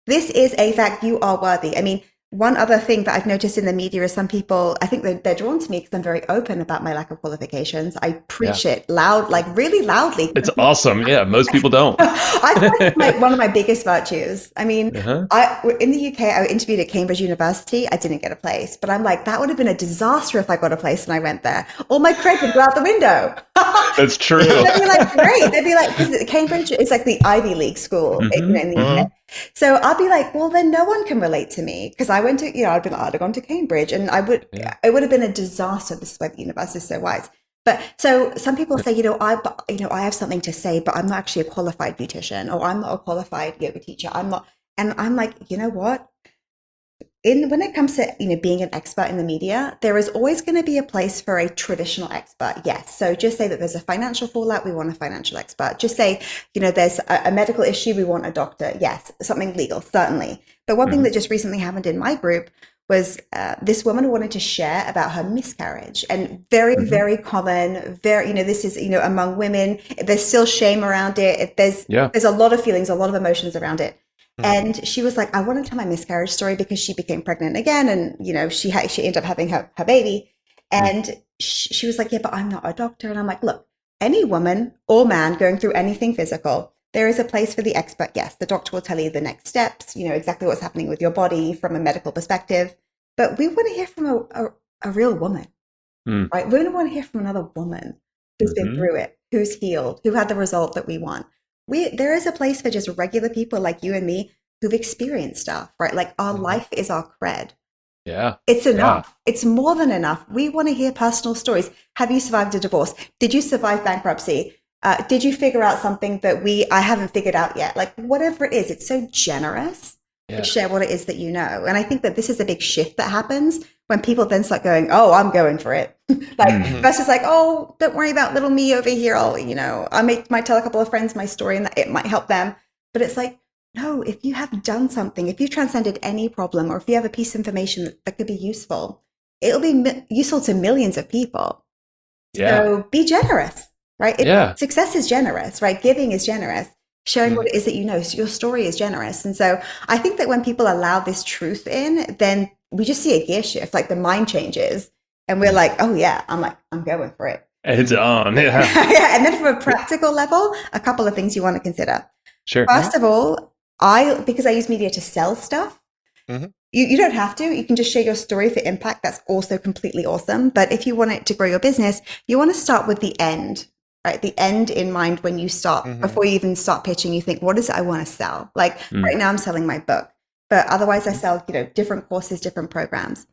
This is a fact. You are worthy. I mean, one other thing that I've noticed in the media is some people, I think they're drawn to me because I'm very open about my lack of qualifications. I preach it loud, like really loudly. It's awesome. Yeah, most people don't. I think it's one of my biggest virtues. I mean, in the UK, I interviewed at Cambridge University. I didn't get a place, but I'm like, that would have been a disaster if I got a place and I went there. All my cred would go out the window. That's true. They'd be like, great. They'd be like, because Cambridge is like the Ivy League school in the UK. So I'd be like, well, then no one can relate to me because I went to, I'd have gone to Cambridge and it would have been a disaster. This is why the universe is so wise. But so some people say, I have something to say, but I'm not actually a qualified beautician, or I'm not a qualified yoga teacher. I'm not. And I'm like, you know what? When it comes to, being an expert in the media, there is always going to be a place for a traditional expert. Yes. So just say that there's a financial fallout. We want a financial expert. Just say, there's a medical issue. We want a doctor. Yes. Something legal, certainly. But one thing that just recently happened in my group was this woman wanted to share about her miscarriage, and very, very common, this is, among women, there's still shame around it. There's a lot of feelings, a lot of emotions around it. And she was like, I want to tell my miscarriage story because she became pregnant again. And, she ended up having her baby. And she was like, yeah, but I'm not a doctor. And I'm like, look, any woman or man going through anything physical, there is a place for the expert. Yes, the doctor will tell you the next steps, exactly what's happening with your body from a medical perspective. But we want to hear from a real woman, right? We don't want to hear from another woman who's been through it, who's healed, who had the result that we want. There is a place for just regular people like you and me who've experienced stuff, right? Like, our life is our cred. Yeah. It's enough. Yeah. It's more than enough. We want to hear personal stories. Have you survived a divorce? Did you survive bankruptcy? Did you figure out something that I haven't figured out yet? Like, whatever it is, it's so generous to share what it is that you know. And I think that this is a big shift that happens when people then start going, oh, I'm going for it. Versus like, oh, don't worry about little me over here. I might tell a couple of friends my story and that it might help them. But it's like, no, if you have done something, if you've transcended any problem, or if you have a piece of information that could be useful, it'll be useful to millions of people. Yeah. So be generous, right? Success is generous, right? Giving is generous. Sharing what it is that you know. So your story is generous. And so I think that when people allow this truth in, then we just see a gear shift, like the mind changes. And we're like, oh yeah, I'm going for it. It's on. Yeah. And then from a practical level, a couple of things you want to consider. Sure. First of all, because I use media to sell stuff, you don't have to. You can just share your story for impact. That's also completely awesome. But if you want it to grow your business, you want to start with the end, right? The end in mind when you start, before you even start pitching, you think, what is it I want to sell? Like right now I'm selling my book, but otherwise I sell, different courses, different programs.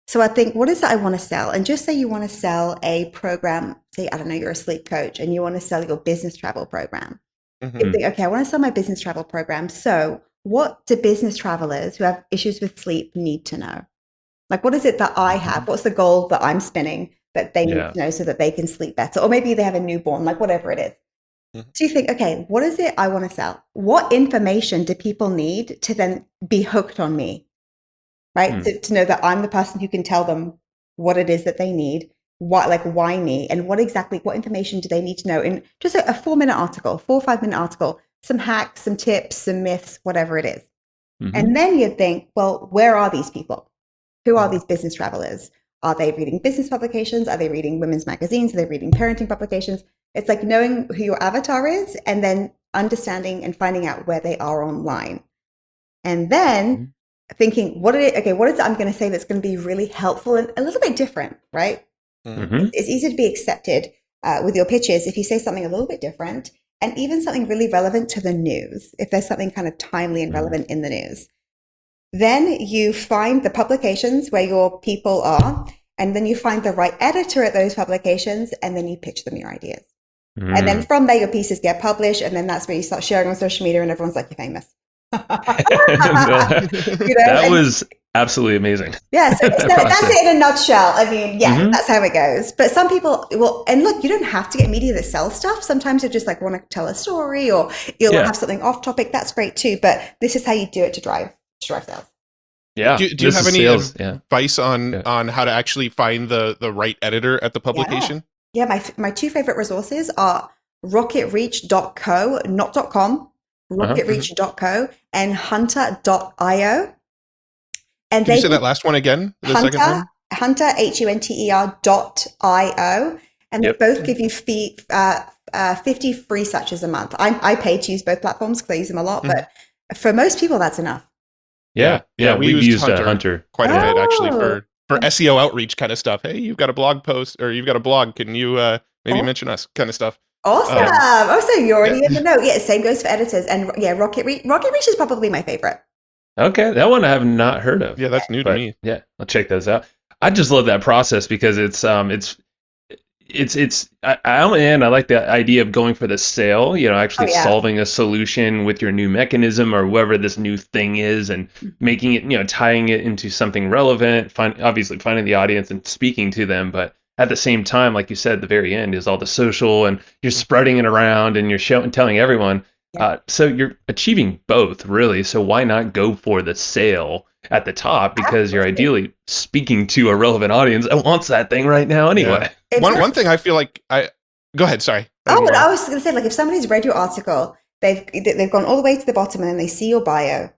So I think, what is it I want to sell? And just say you want to sell a program, say, I don't know, you're a sleep coach and you want to sell your business travel program. You think, okay, I want to sell my business travel program. So what do business travelers who have issues with sleep need to know? Like, what is it that I have? What's the goal that I'm spinning that they need to know so that they can sleep better. Or maybe they have a newborn, like whatever it is. So you think, okay, what is it I want to sell? What information do people need to then be hooked on me, right? To know that I'm the person who can tell them what it is that they need, why me, and what information do they need to know in just a 4-minute article, 4 or 5-minute article, some hacks, some tips, some myths, whatever it is. And then you'd think, well, where are these people? Who are these business travelers? Are they reading business publications? Are they reading women's magazines? Are they reading parenting publications? It's like knowing who your avatar is and then understanding and finding out where they are online. And then thinking, what is it I'm going to say that's going to be really helpful and a little bit different, right? It's easy to be accepted with your pitches if you say something a little bit different and even something really relevant to the news, if there's something kind of timely and relevant in the news. Then you find the publications where your people are, and then you find the right editor at those publications, and then you pitch them your ideas. And then from there, your pieces get published, and then that's where you start sharing on social media, and everyone's like, you're famous. That was absolutely amazing. Yeah, so that's it in a nutshell. I mean, that's how it goes. But some people will, and look, you don't have to get media that sells stuff. Sometimes you just like want to tell a story, or you'll have something off topic. That's great too. But this is how you do it to drive sales. Yeah. Do you have any advice on how to actually find the right editor at the publication? Yeah, my 2 favorite resources are rocketreach.co, not .com, rocketreach.co and hunter.io. And Can you say that last one again? Second one? Hunter, HUNTER.io. And they both give you 50 free searches a month. I pay to use both platforms because I use them a lot, but for most people, that's enough. Yeah, we've used Hunter quite a bit actually for SEO outreach kind of stuff. Hey, you've got a blog post or you've got a blog. Can you maybe mention us kind of stuff? Awesome. So you're already in the know. Yeah, same goes for editors. And Rocket Reach is probably my favorite. Okay, that one I have not heard of. Yeah, that's new to me. Yeah, I'll check those out. I just love that process because it's I like the idea of going for the sale, actually solving a solution with your new mechanism or whatever this new thing is and making it, tying it into something relevant, obviously finding the audience and speaking to them. But at the same time, like you said, at the very end is all the social and you're spreading it around and you're telling everyone. So you're achieving both really. So why not go for the sale at the top because you're ideally speaking to a relevant audience that wants that thing right now anyway. Yeah. One thing I feel like go ahead, sorry. I was going to say, like, if somebody's read your article, they've gone all the way to the bottom and then they see your bio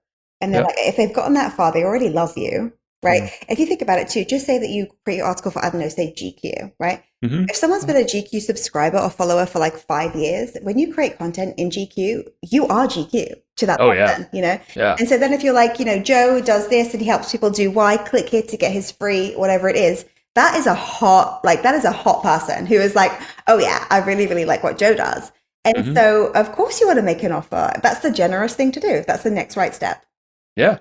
and they're like, if they've gotten that far, they already love you, right? If you think about it too, just say that you create your article for, I don't know, say GQ, right? If someone's been a GQ subscriber or follower for like 5 years, when you create content in GQ, you are GQ to that person, And so then if you're like, Joe does this and he helps people do Y, click here to get his free, whatever it is, that is a hot person who is like, oh yeah, I really, really like what Joe does. And so of course you want to make an offer. That's the generous thing to do. That's the next right step. Yeah.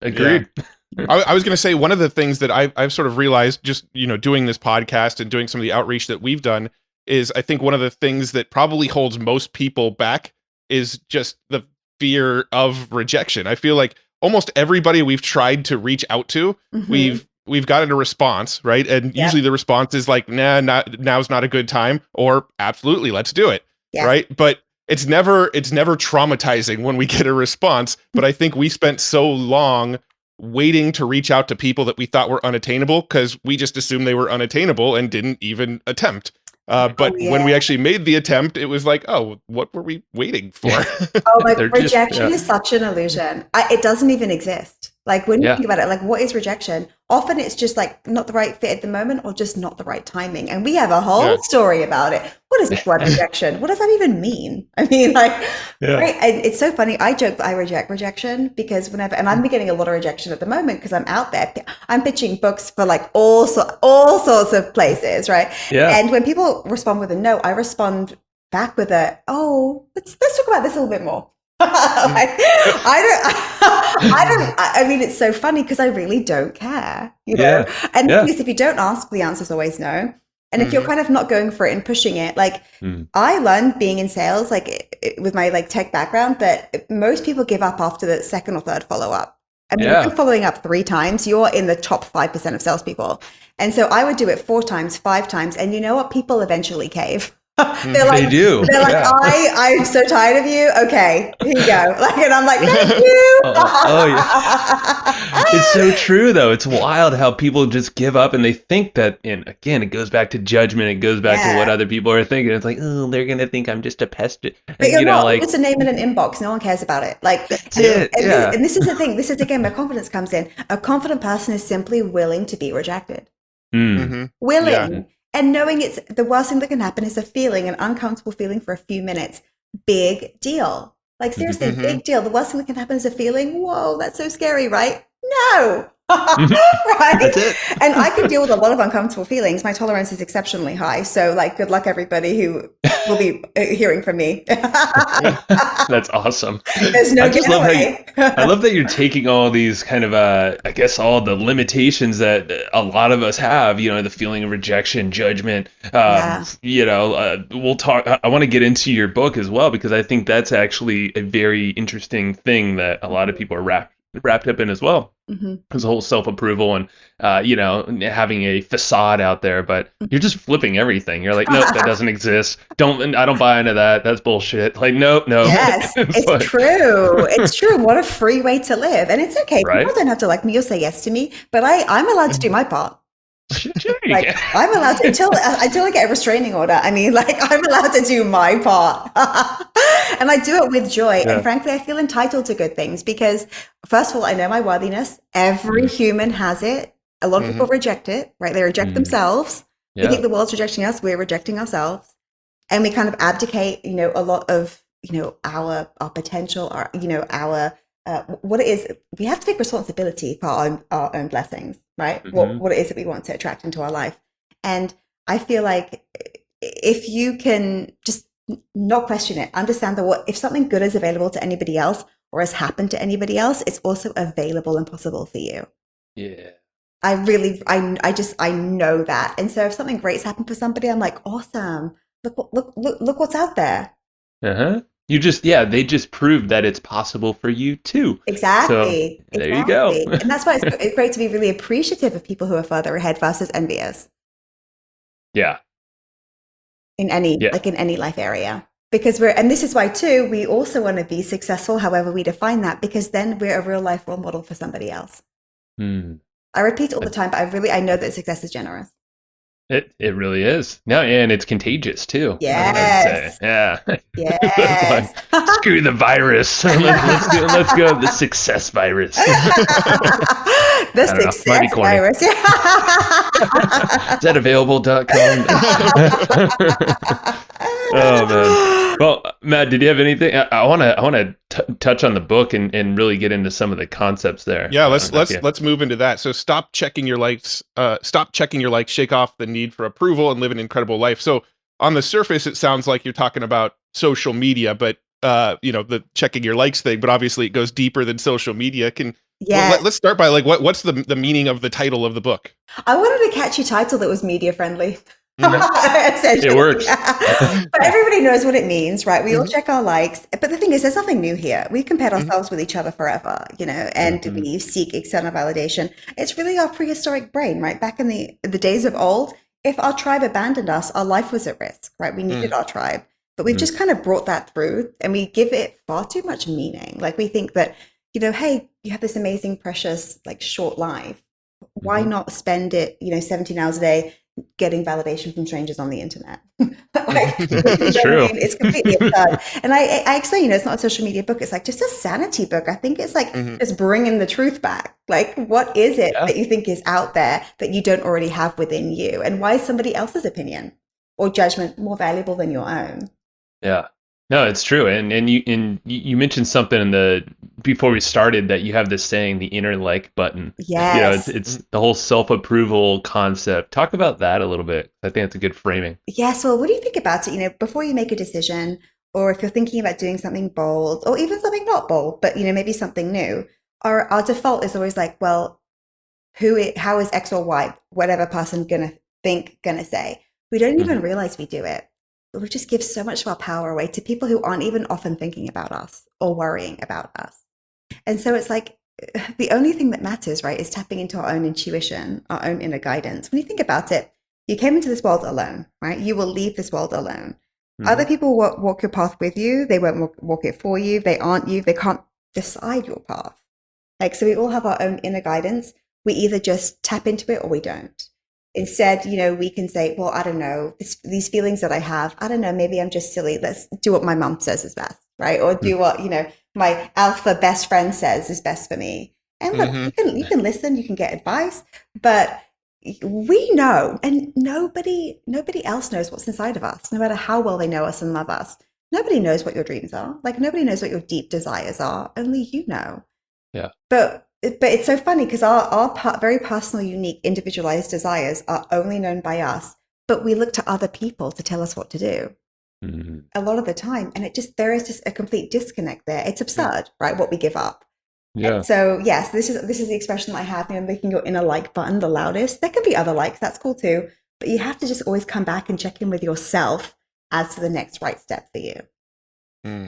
Agreed. Yeah. I was going to say one of the things that I've sort of realized just, doing this podcast and doing some of the outreach that we've done is I think one of the things that probably holds most people back is just the fear of rejection. I feel like almost everybody we've tried to reach out to, we've gotten a response, right? And usually the response is like, now's not a good time, or absolutely, let's do it, right? But it's never traumatizing when we get a response. But I think we spent so long waiting to reach out to people that we thought were unattainable because we just assumed they were unattainable and didn't even attempt. But when we actually made the attempt, it was like, oh, what were we waiting for? Rejection is such an illusion. It doesn't even exist. Like when you think about it, like what is rejection? Often it's just like not the right fit at the moment or just not the right timing. And we have a whole story about it. What is this word rejection? What does that even mean? I mean, right? And it's so funny. I joke that I reject rejection because and I'm getting a lot of rejection at the moment because I'm out there. I'm pitching books for like all sorts of places, right? Yeah. And when people respond with a no, I respond back with let's talk about this a little bit more. I mean, it's so funny because I really don't care, And if you don't ask, the answer's always no. And if you're kind of not going for it and pushing it, like I learned being in sales, like with my like tech background, that most people give up after the second or third follow up. I mean, Yeah. you're following up 3 times, you're in the top 5% of salespeople. And so I would do it 4 times, 5 times. And you know what? People eventually cave. They're like, They do. They're like, Yeah. I'm so tired of you. Okay, here you go. Like, and I'm like, thank you. Oh, yeah. It's so true, though. It's wild how people just give up and they think that, and again, it goes back to judgment. It goes back to what other people are thinking. It's like, oh, they're going to think I'm just a pest. But you're not. Like, It's a name in an inbox. No one cares about it. Like, that's it. Yeah. And this is the thing. This is, again, where confidence comes in. A confident person is simply willing to be rejected. Willing. Yeah. And knowing it's the worst thing that can happen is a feeling, an uncomfortable feeling for a few minutes. Big deal. Like, seriously, big deal. The worst thing that can happen is a feeling, whoa, that's so scary, right? No. Right? That's it. And I can deal with a lot of uncomfortable feelings. My tolerance is exceptionally high. So, like, good luck, everybody who will be hearing from me. That's awesome. There's no I love getaway. I love that you're taking all these kind of, I guess, all the limitations that a lot of us have, you know, the feeling of rejection, judgment, you know, we'll talk. I want to get into your book as well, because I think that's actually a very interesting thing that a lot of people are wrapped up in as well. There's a whole self-approval and, you know, having a facade out there, but you're just flipping everything. You're like, nope, that doesn't exist. I don't buy into that. That's bullshit. Like, no. Yes, it's true. It's true. What a free way to live. And it's okay. Right? People don't have to like me or say yes to me, but I'm allowed to do my part. Like, I'm allowed to until I get a restraining order. I mean, like, I'm allowed to do my part. And I do it with joy. Yeah. And frankly, I feel entitled to good things because, first of all, I know my worthiness. Every human has it. A lot of people reject it, right? They reject themselves. Yeah. We think the world's rejecting us. We're rejecting ourselves. And we kind of abdicate, you know, a lot of, you know, our potential, our, you know, our, what it is. We have to take responsibility for our own blessings, right? What it is that we want to attract into our life. And I feel like if you can just not question it, understand that if something good is available to anybody else or has happened to anybody else, it's also available and possible for you. Yeah. I know that. And so if something great's happened for somebody, I'm like, awesome. Look what's out there. They just proved that it's possible for you too. Exactly. So, there you go. And that's why it's great to be really appreciative of people who are further ahead versus envious. Yeah. In any life area. Because and this is why too, we also want to be successful, however we define that, because then we're a real life role model for somebody else. I repeat all the time, but I know that success is generous. It really is. No, and it's contagious too. Yes. Yeah. Yes. Like, screw the virus. Let's go the success virus. The success virus. Yeah. Is that available.com? Oh man. Well, Matt, did you have anything? I want to touch on the book and really get into some of the concepts there. Yeah, let's move into that. So stop checking your likes. Shake off the need for approval and live an incredible life. So on the surface, it sounds like you're talking about social media, but you know, the checking your likes thing. But obviously, it goes deeper than social media. Let's start by like what's the meaning of the title of the book? I wanted a catchy title that was media friendly. It works. But everybody knows what it means, right? We all check our likes. But the thing is, there's nothing new here. We've compared ourselves with each other forever, you know, and we seek external validation. It's really our prehistoric brain, right? Back in the days of old, if our tribe abandoned us, our life was at risk, right? We needed our tribe. But we've just kind of brought that through and we give it far too much meaning. Like we think that, you know, hey, you have this amazing, precious, like short life. Why not spend it, you know, 17 hours a day getting validation from strangers on the internet? It's true. I mean? It's completely absurd. And I explain, you know, it's not a social media book. It's like just a sanity book. I think it's like just bringing the truth back. Like, what is it that you think is out there that you don't already have within you? And why is somebody else's opinion or judgment more valuable than your own? Yeah. No, it's true. And you mentioned something before we started that you have this saying, the inner like button. Yes. You know, it's the whole self-approval concept. Talk about that a little bit. I think it's a good framing. Yes. Well, what do you think about it? You know, before you make a decision, or if you're thinking about doing something bold, or even something not bold, but, you know, maybe something new, our default is always like, well, how is X or Y, whatever person gonna say? We don't even realize we do it. But we just give so much of our power away to people who aren't even often thinking about us or worrying about us. And so it's like, the only thing that matters, right, is tapping into our own intuition, our own inner guidance. When you think about it, you came into this world alone, right? You will leave this world alone. Other people will walk your path with you. They won't walk it for you. They aren't you. They can't decide your path. Like, so we all have our own inner guidance. We either just tap into it or we don't. Instead, we can say, well, I don't know, these feelings that I have, I don't know, maybe I'm just silly. Let's do what my mom says is best, right? Or do what, my alpha best friend says is best for me. And look, you can listen, you can get advice, but we know, and nobody else knows what's inside of us, no matter how well they know us and love us. Nobody knows what your dreams are. Like, nobody knows what your deep desires are. Only you know. Yeah. But it's so funny because our very personal, unique, individualized desires are only known by us, but we look to other people to tell us what to do a lot of the time. And there is just a complete disconnect there. It's absurd, right? What we give up. Yeah. And so yes, this is the expression I have, making your inner like button the loudest. There can be other likes, that's cool too. But you have to just always come back and check in with yourself as to the next right step for you.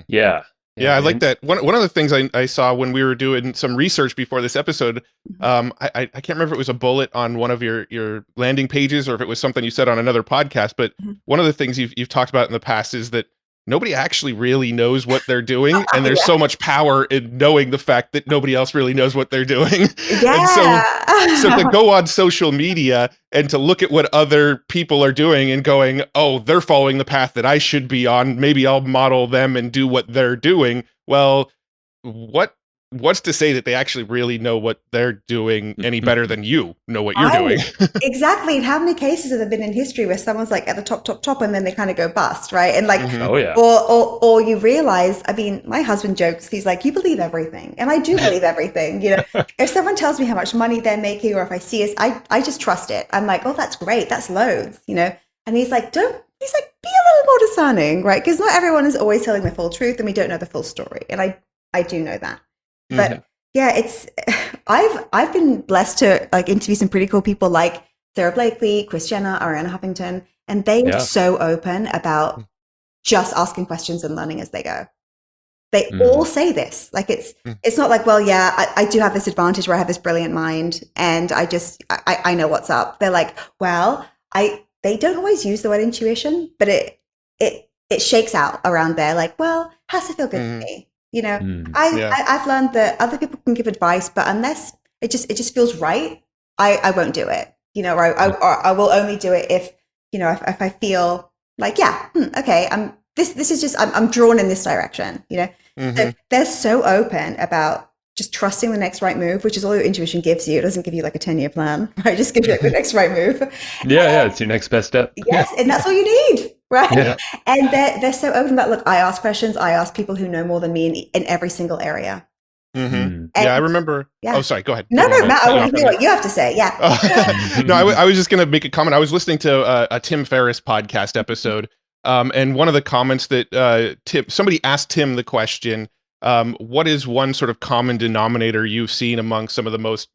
Yeah. Yeah, I like that. One of the things I saw when we were doing some research before this episode, I can't remember if it was a bullet on one of your landing pages or if it was something you said on another podcast, but one of the things you've talked about in the past is that nobody actually really knows what they're doing, and there's so much power in knowing the fact that nobody else really knows what they're doing. Yeah. And so to go on social media and to look at what other people are doing and going, oh, they're following the path that I should be on, maybe I'll model them and do what they're doing. Well, what's to say that they actually really know what they're doing any better than you know what you're doing? Exactly. And how many cases have there been in history where someone's like at the top and then they kind of go bust, right? And like, Oh yeah. Or you realize, I mean, my husband jokes, he's like, you believe everything. And I do believe everything. If someone tells me how much money they're making, or if I see us, I just trust it. I'm like, oh, that's great. That's loads, And he's like, be a little more discerning, right? Because not everyone is always telling the full truth, and we don't know the full story. And I do know that. But yeah, I've been blessed to like interview some pretty cool people like Sarah Blakely, Kris Jenner, Ariana Huffington, and they are so open about just asking questions and learning as they go. They all say this. Like it's not like, well, yeah, I do have this advantage where I have this brilliant mind and I know what's up. They're like, well, they don't always use the word intuition, but it shakes out around there. Like, well, how's it feel good to me? I've learned that other people can give advice, but unless it just feels right, I won't do it. Or I will only do it if I feel like, okay, this is just I'm drawn in this direction. So they're so open about just trusting the next right move, which is all your intuition gives you. It doesn't give you like a 10-year plan, right? It just gives you like the next right move. It's your next best step. Yes, and that's all you need. Right. Yeah. And they're so open about, look, I ask questions. I ask people who know more than me in every single area. I remember. Yeah. Oh, sorry. Go ahead. No, Matt, I want to hear what you have to say. Yeah. No, I was just going to make a comment. I was listening to a Tim Ferriss podcast episode. And one of the comments that somebody asked Tim the question, what is one sort of common denominator you've seen among some of the most,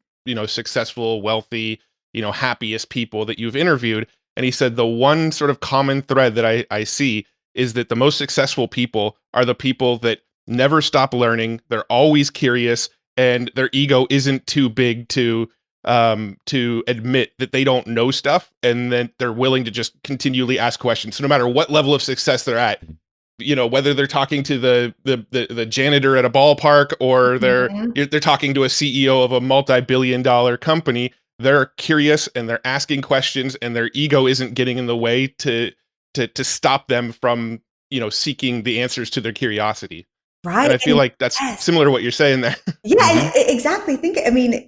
successful, wealthy, happiest people that you've interviewed? And he said, the one sort of common thread that I see is that the most successful people are the people that never stop learning. They're always curious, and their ego isn't too big to admit that they don't know stuff, and then they're willing to just continually ask questions. So no matter what level of success they're at, whether they're talking to the janitor at a ballpark or they're talking to a CEO of a multi-billion-dollar company, they're curious and they're asking questions, and their ego isn't getting in the way to stop them from, seeking the answers to their curiosity. Right. And I feel like that's similar to what you're saying there. Yeah, exactly.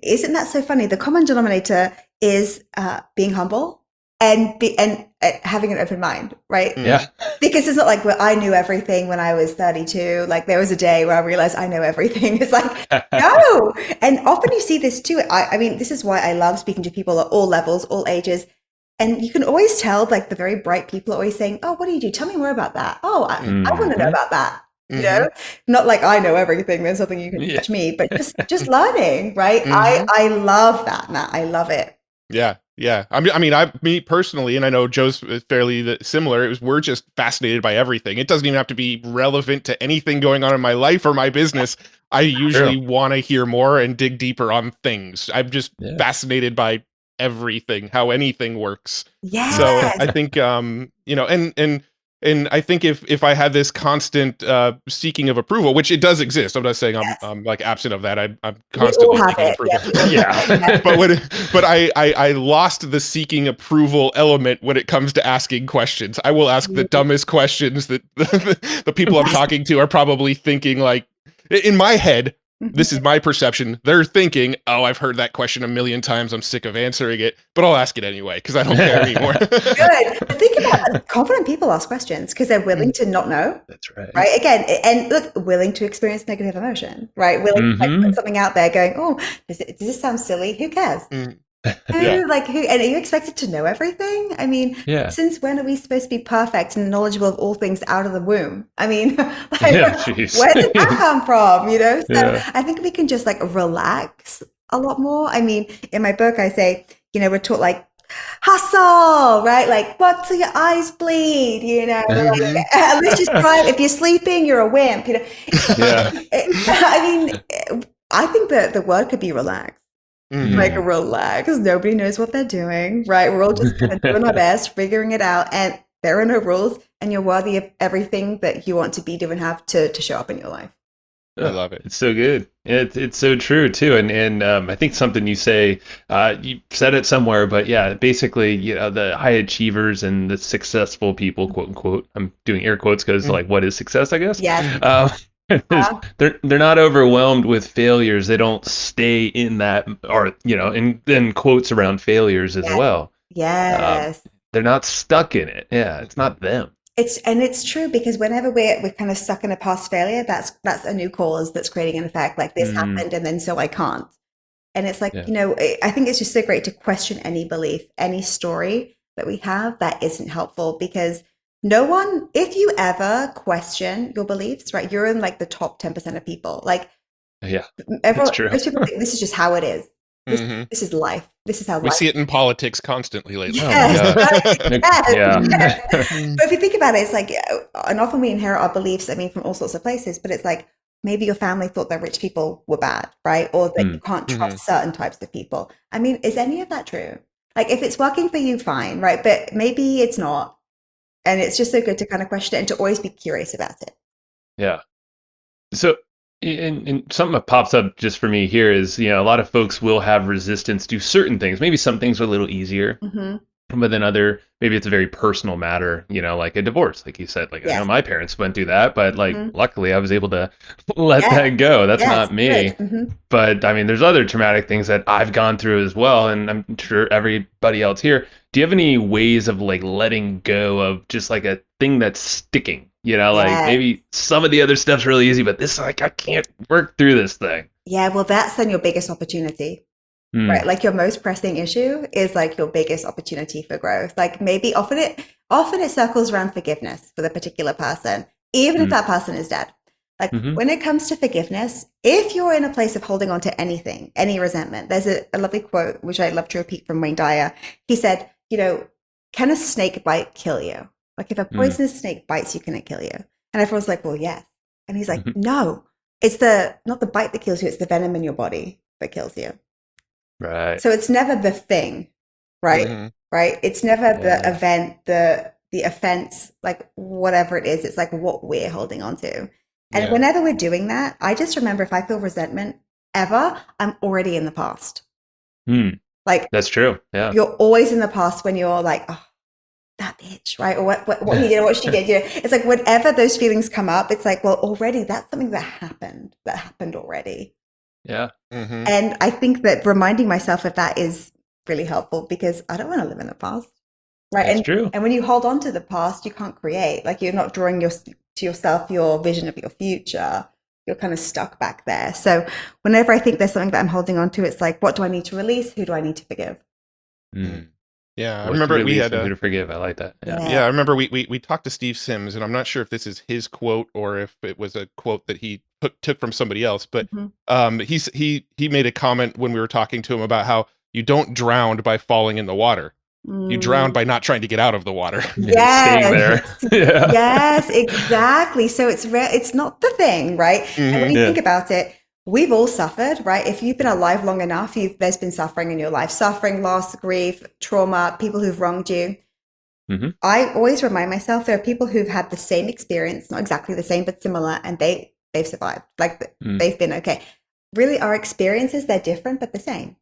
Isn't that so funny? The common denominator is being humble and having an open mind, right? Yeah. Because it's not like, well, I knew everything when I was 32. Like there was a day where I realized I know everything. It's like, no. And often you see this too. This is why I love speaking to people at all levels, all ages. And you can always tell, like the very bright people are always saying, oh, what do you do? Tell me more about that. Oh, I want to know about that. Not like I know everything. There's nothing you can teach me, but just learning, right? I love that, Matt. I love it. Yeah. Yeah, me personally, and I know Joe's fairly similar. We're just fascinated by everything. It doesn't even have to be relevant to anything going on in my life or my business. I usually want to hear more and dig deeper on things. I'm just fascinated by everything, how anything works. Yeah. So I think, and I think if I had this constant seeking of approval, which it does exist, I'm not saying I'm like absent of that. I'm constantly seeking approval. Yeah. but I lost the seeking approval element when it comes to asking questions. I will ask the dumbest questions that the people I'm talking to are probably thinking, like, in my head, this is my perception. They're thinking, oh, I've heard that question a million times. I'm sick of answering it, but I'll ask it anyway because I don't care anymore. Good. But think about it. Confident people ask questions because they're willing to not know. That's right. Right. Again, and look, willing to experience negative emotion. Right. Willing to like, put something out there, going, oh, does this sound silly? Who cares? Who, and are you expected to know everything? I mean, since when are we supposed to be perfect and knowledgeable of all things out of the womb? I mean, like, where did that come from? You know, so I think we can just like relax a lot more. I mean, in my book, I say, you know, we're taught like hustle, right? Like work till your eyes bleed, you know, like, at least just try. If you're sleeping, you're a wimp, you know. I mean, I think that the word could be relaxed. Like relax. Nobody knows what they're doing, right? We're all just kind of doing our best, figuring it out, and there are no rules, and you're worthy of everything that you want to be, do, and have to show up in your life. I love it. It's so good. It's so true too. And I think something you say, you said it somewhere, but yeah, basically, you know, the high achievers and the successful people, quote unquote. I'm doing air quotes because like, what is success? I guess. Yeah. They're not overwhelmed with failures. They don't stay in that, or you know, and then quotes around failures as well. Yes. They're not stuck in it. Yeah, it's not them. It's true, because whenever we're kind of stuck in a past failure, that's a new cause that's creating an effect. Like this happened, and then so I can't. And it's like, you know, I think it's just so great to question any belief, any story that we have that isn't helpful, because no one, if you ever question your beliefs, right, you're in like the top 10% of people. Like, everyone, most people think this is just how it is. This is life. This is how we see it in politics constantly lately. But if you think about it, it's like, and often we inherit our beliefs, I mean, from all sorts of places, but it's like, maybe your family thought that rich people were bad, right? Or that you can't trust certain types of people. I mean, is any of that true? Like, if it's working for you, fine, right? But maybe it's not. And it's just so good to kind of question it and to always be curious about it. Yeah. So, and something that pops up just for me here is, you know, a lot of folks will have resistance to certain things. Maybe some things are a little easier, but then maybe it's a very personal matter, you know, like a divorce, like you said. Like, I know my parents went through that, but like, luckily I was able to let that go. That's not me. But I mean, there's other traumatic things that I've gone through as well, and I'm sure everybody else here. Do you have any ways of like letting go of just like a thing that's sticking? You know, like maybe some of the other stuff's really easy, but this, like, I can't work through this thing. Yeah, well, that's then your biggest opportunity, right? Like your most pressing issue is like your biggest opportunity for growth. Like maybe often it circles around forgiveness for the particular person, even if that person is dead. Like when it comes to forgiveness, if you're in a place of holding on to anything, any resentment, there's a lovely quote, which I love to repeat, from Wayne Dyer. He said, you know, can a snake bite kill you? Like if a poisonous snake bites you, can it kill you? And everyone's like, well, yes. And he's like, no, it's not the bite that kills you. It's the venom in your body that kills you. Right. So it's never the thing, right? Right. It's never the event, the offense, like whatever it is. It's like what we're holding on to. And whenever we're doing that, I just remember, if I feel resentment ever, I'm already in the past. Like, that's true. Yeah. You're always in the past when you're like, oh, that bitch, right? Or what he did, or what she did. You know, it's like whenever those feelings come up, it's like, well, already that's something that happened already. Yeah. And I think that reminding myself of that is really helpful, because I don't want to live in the past. Right. That's true. And when you hold on to the past, you can't create. Like, you're not drawing to yourself your vision of your future. You're kind of stuck back there. So whenever I think there's something that I'm holding on to, it's like, what do I need to release? Who do I need to forgive? Yeah, I remember we had who to forgive. I like that. Yeah, I remember we talked to Steve Sims, and I'm not sure if this is his quote or if it was a quote that he took from somebody else, but he made a comment when we were talking to him about how you don't drown by falling in the water. You drown by not trying to get out of the water. Staying there. Yeah. Yes, exactly. So it's not the thing, right? And when you think about it, we've all suffered, right? If you've been alive long enough, there's been suffering in your life, suffering, loss, grief, trauma, people who've wronged you. I always remind myself there are people who've had the same experience, not exactly the same, but similar, and they've survived. Like they've been okay. Really, our experiences, they're different, but the same.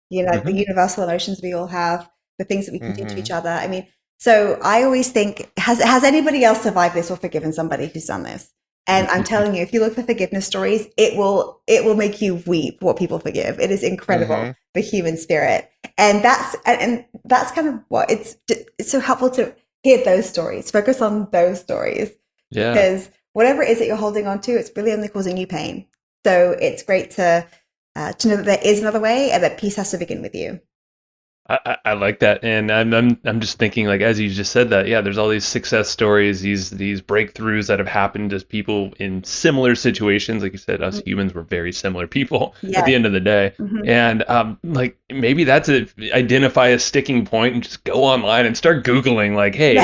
You know, the universal emotions we all have, the things that we can do to each other. I mean, so I always think, has anybody else survived this or forgiven somebody who's done this? And I'm telling you, if you look for forgiveness stories, it will make you weep what people forgive. It is incredible, the human spirit. And that's kind of what it's so helpful to hear those stories, focus on those stories. Yeah. Because whatever it is that you're holding on to, it's really only causing you pain. So it's great to know that there is another way and that peace has to begin with you. I like that, and I'm just thinking, like, as you just said that, yeah, there's all these success stories, these breakthroughs that have happened to people in similar situations. Like you said, us humans were very similar people at the end of the day, and like maybe that's identify a sticking point and just go online and start Googling, like, hey,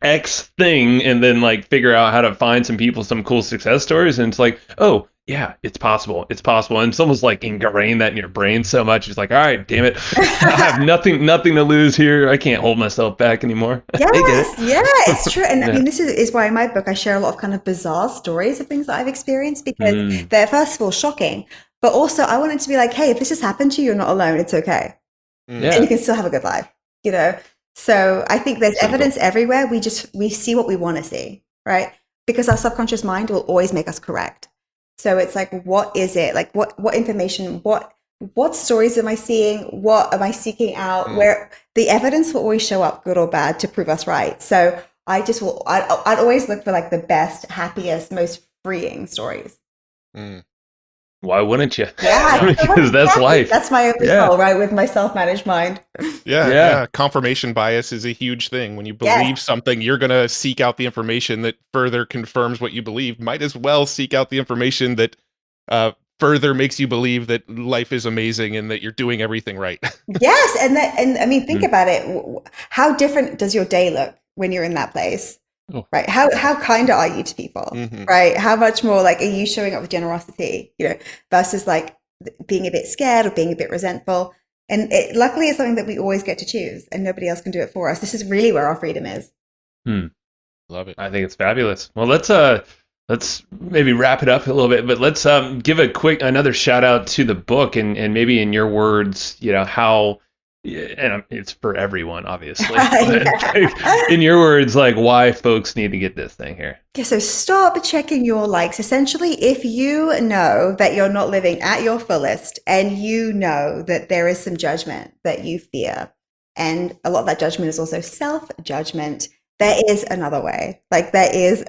X thing, and then like figure out how to find some people, some cool success stories, and it's like, oh. Yeah, it's possible. It's possible. And it's almost like ingrained that in your brain so much. It's like, all right, damn it. I have nothing to lose here. I can't hold myself back anymore. Yes, yeah, it's true. And I mean, this is why in my book I share a lot of kind of bizarre stories of things that I've experienced, because they're first of all shocking, but also I want it to be like, hey, if this has happened to you, you're not alone. It's okay. And you can still have a good life, you know? So I think there's evidence everywhere. We see what we want to see, right? Because our subconscious mind will always make us correct. So it's like, what is it? Like, what information, what stories am I seeing? What am I seeking out? Where the evidence will always show up, good or bad, to prove us right. So I'd always look for like the best, happiest, most freeing stories. Why wouldn't you? Yeah, because that's life. That's my only goal, right? With my self-managed mind. Yeah. Confirmation bias is a huge thing. When you believe something, you're going to seek out the information that further confirms what you believe. Might as well seek out the information that further makes you believe that life is amazing and that you're doing everything right. Yes, and I mean, think about it. How different does your day look when you're in that place? Right. How kinder are you to people? Right. How much more like are you showing up with generosity, you know, versus like being a bit scared or being a bit resentful? And luckily it's something that we always get to choose and nobody else can do it for us. This is really where our freedom is. Love it. I think it's fabulous. Well, let's maybe wrap it up a little bit, but let's give another shout out to the book and maybe in your words, you know, how. Yeah, and it's for everyone, obviously. In your words, like why folks need to get this thing here. Yeah, so stop checking your likes. Essentially, if you know that you're not living at your fullest and you know that there is some judgment that you fear, and a lot of that judgment is also self-judgment, there is another way. There is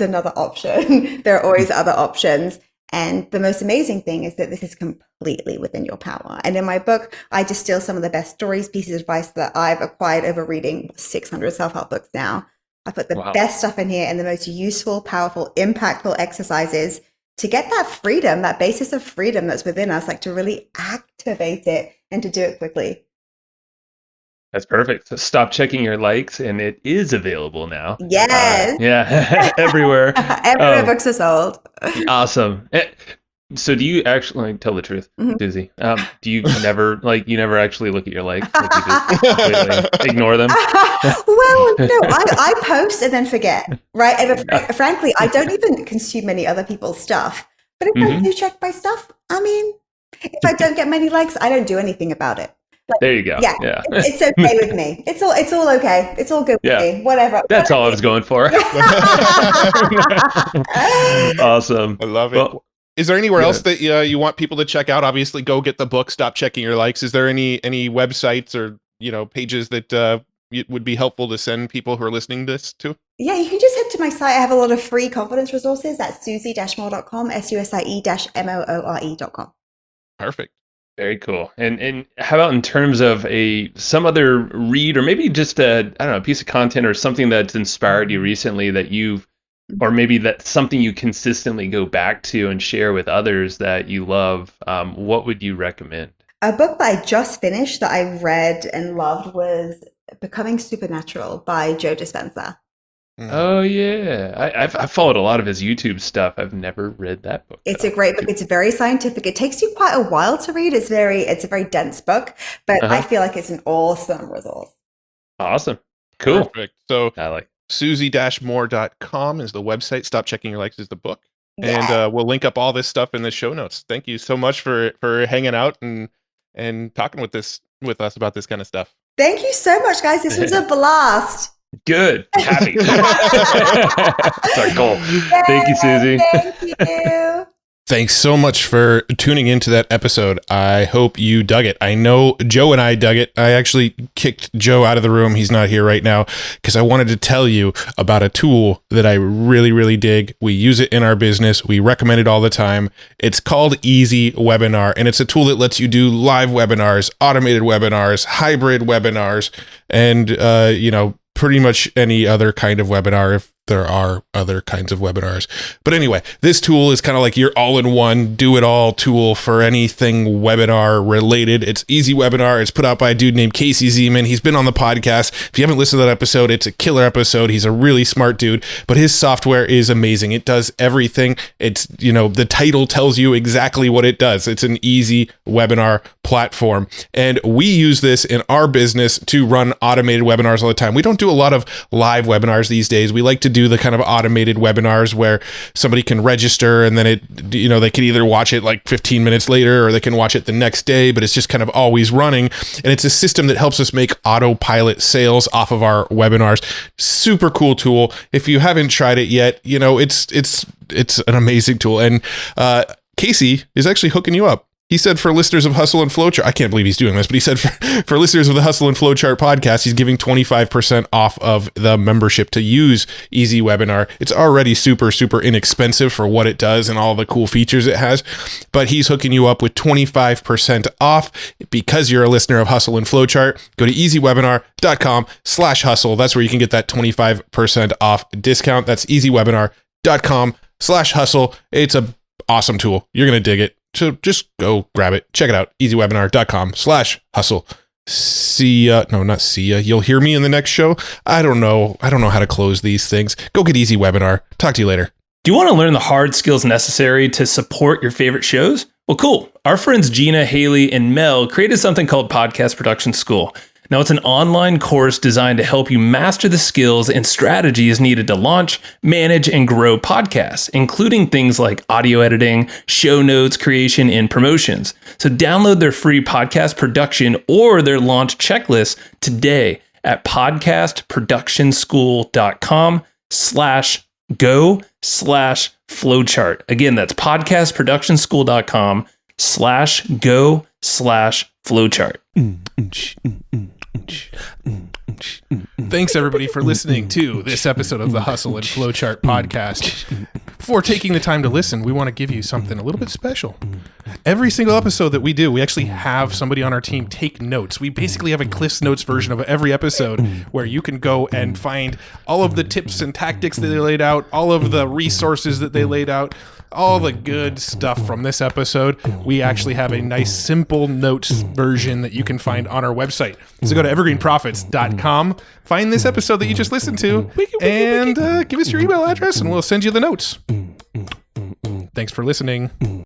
another option. There are always other options. And the most amazing thing is that this is completely within your power. And in my book, I distill some of the best stories, pieces of advice that I've acquired over reading 600 self-help books now. I put the best stuff in here and the most useful, powerful, impactful exercises to get that freedom, that basis of freedom that's within us, like to really activate it and to do it quickly. That's perfect. So stop checking your likes, and it is available now. Yes. Everywhere. Everywhere books are sold. Awesome. So do you actually tell the truth, Susie? Do you never actually look at your likes? Like you just completely ignore them? Well, no, I post and then forget, right? And frankly, I don't even consume many other people's stuff. But if I do check my stuff, I mean, if I don't get many likes, I don't do anything about it. Like, there you go. Yeah. It's okay with me. It's all okay. It's all good with me. Whatever. That's all I was going for. Awesome. I love it. Well, is there anywhere else that you want people to check out? Obviously, go get the book. Stop checking your likes. Is there any websites or pages that would be helpful to send people who are listening to this to? Yeah, you can just head to my site. I have a lot of free confidence resources. That's susie-moore.com, susie-moore.com. Perfect. Very cool. And how about in terms of some other read or maybe just a piece of content or something that's inspired you recently that or maybe that's something you consistently go back to and share with others that you love. What would you recommend? A book that I just finished that I read and loved was Becoming Supernatural by Joe Dispenza. Oh yeah, I've followed a lot of his YouTube stuff. I've never read that book. It's a great book. It's very scientific. It takes you quite a while to read. It's a very dense book, but I feel like it's an awesome resource. Awesome. Cool. Perfect. So I like Susie-Moore.com is the website. Stop Checking Your Likes is the book. Yeah. And we'll link up all this stuff in the show notes. Thank you so much for hanging out and talking with us about this kind of stuff. Thank you so much, guys. This was a blast. good. Happy. That's our goal. Thank you, Susie. Thank you. Thanks so much for tuning into that episode. I hope you dug it. I know Joe and I dug it. I actually kicked Joe out of the room. He's not here right now because I wanted to tell you about a tool that I really, really dig. We use it in our business. We recommend it all the time. It's called Easy Webinar, and it's a tool that lets you do live webinars, automated webinars, hybrid webinars, and, pretty much any other kind of webinar if there are other kinds of webinars. But anyway, this tool is kind of like your all-in-one, do-it-all tool for anything webinar related. It's Easy Webinar. It's put out by a dude named Casey Zeman. He's been on the podcast. If you haven't listened to that episode, it's a killer episode. He's a really smart dude, but his software is amazing. It does everything. It's, the title tells you exactly what it does. It's an easy webinar platform. And we use this in our business to run automated webinars all the time. We don't do a lot of live webinars these days. We like to do the kind of automated webinars where somebody can register and then they can either watch it like 15 minutes later or they can watch it the next day, but it's just kind of always running. And it's a system that helps us make autopilot sales off of our webinars. Super cool tool. If you haven't tried it yet, it's an amazing tool. And Casey is actually hooking you up. He said for listeners of Hustle and Flowchart, I can't believe he's doing this, but he said for listeners of the Hustle and Flowchart podcast, he's giving 25% off of the membership to use Easy Webinar. It's already super, super inexpensive for what it does and all the cool features it has, but he's hooking you up with 25% off because you're a listener of Hustle and Flowchart. Go to easywebinar.com/hustle. That's where you can get that 25% off discount. That's easywebinar.com/hustle. It's a awesome tool. You're going to dig it. So just go grab it. Check it out. easywebinar.com/hustle. See ya. No, not see ya. You'll hear me in the next show. I don't know how to close these things. Go get Easy Webinar. Talk to you later. Do you want to learn the hard skills necessary to support your favorite shows? Well, cool. Our friends Gina, Haley, and Mel created something called Podcast Production School. Now, it's an online course designed to help you master the skills and strategies needed to launch, manage, and grow podcasts, including things like audio editing, show notes creation, and promotions. So download their free podcast production or their launch checklist today at podcastproductionschool.com/go/flowchart. Again, that's podcastproductionschool.com/go/flowchart. Thanks everybody for listening to this episode of the Hustle and Flowchart podcast. For taking the time to listen, we want to give you something a little bit special. Every single episode that we do, we actually have somebody on our team take notes. We basically have a Cliff's Notes version of every episode where you can go and find all of the tips and tactics that they laid out, all of the resources that they laid out, all the good stuff from this episode. We actually have a nice simple notes version that you can find on our website. So go to evergreenprofits.com, find this episode that you just listened to, and give us your email address and we'll send you the notes. Thanks for listening.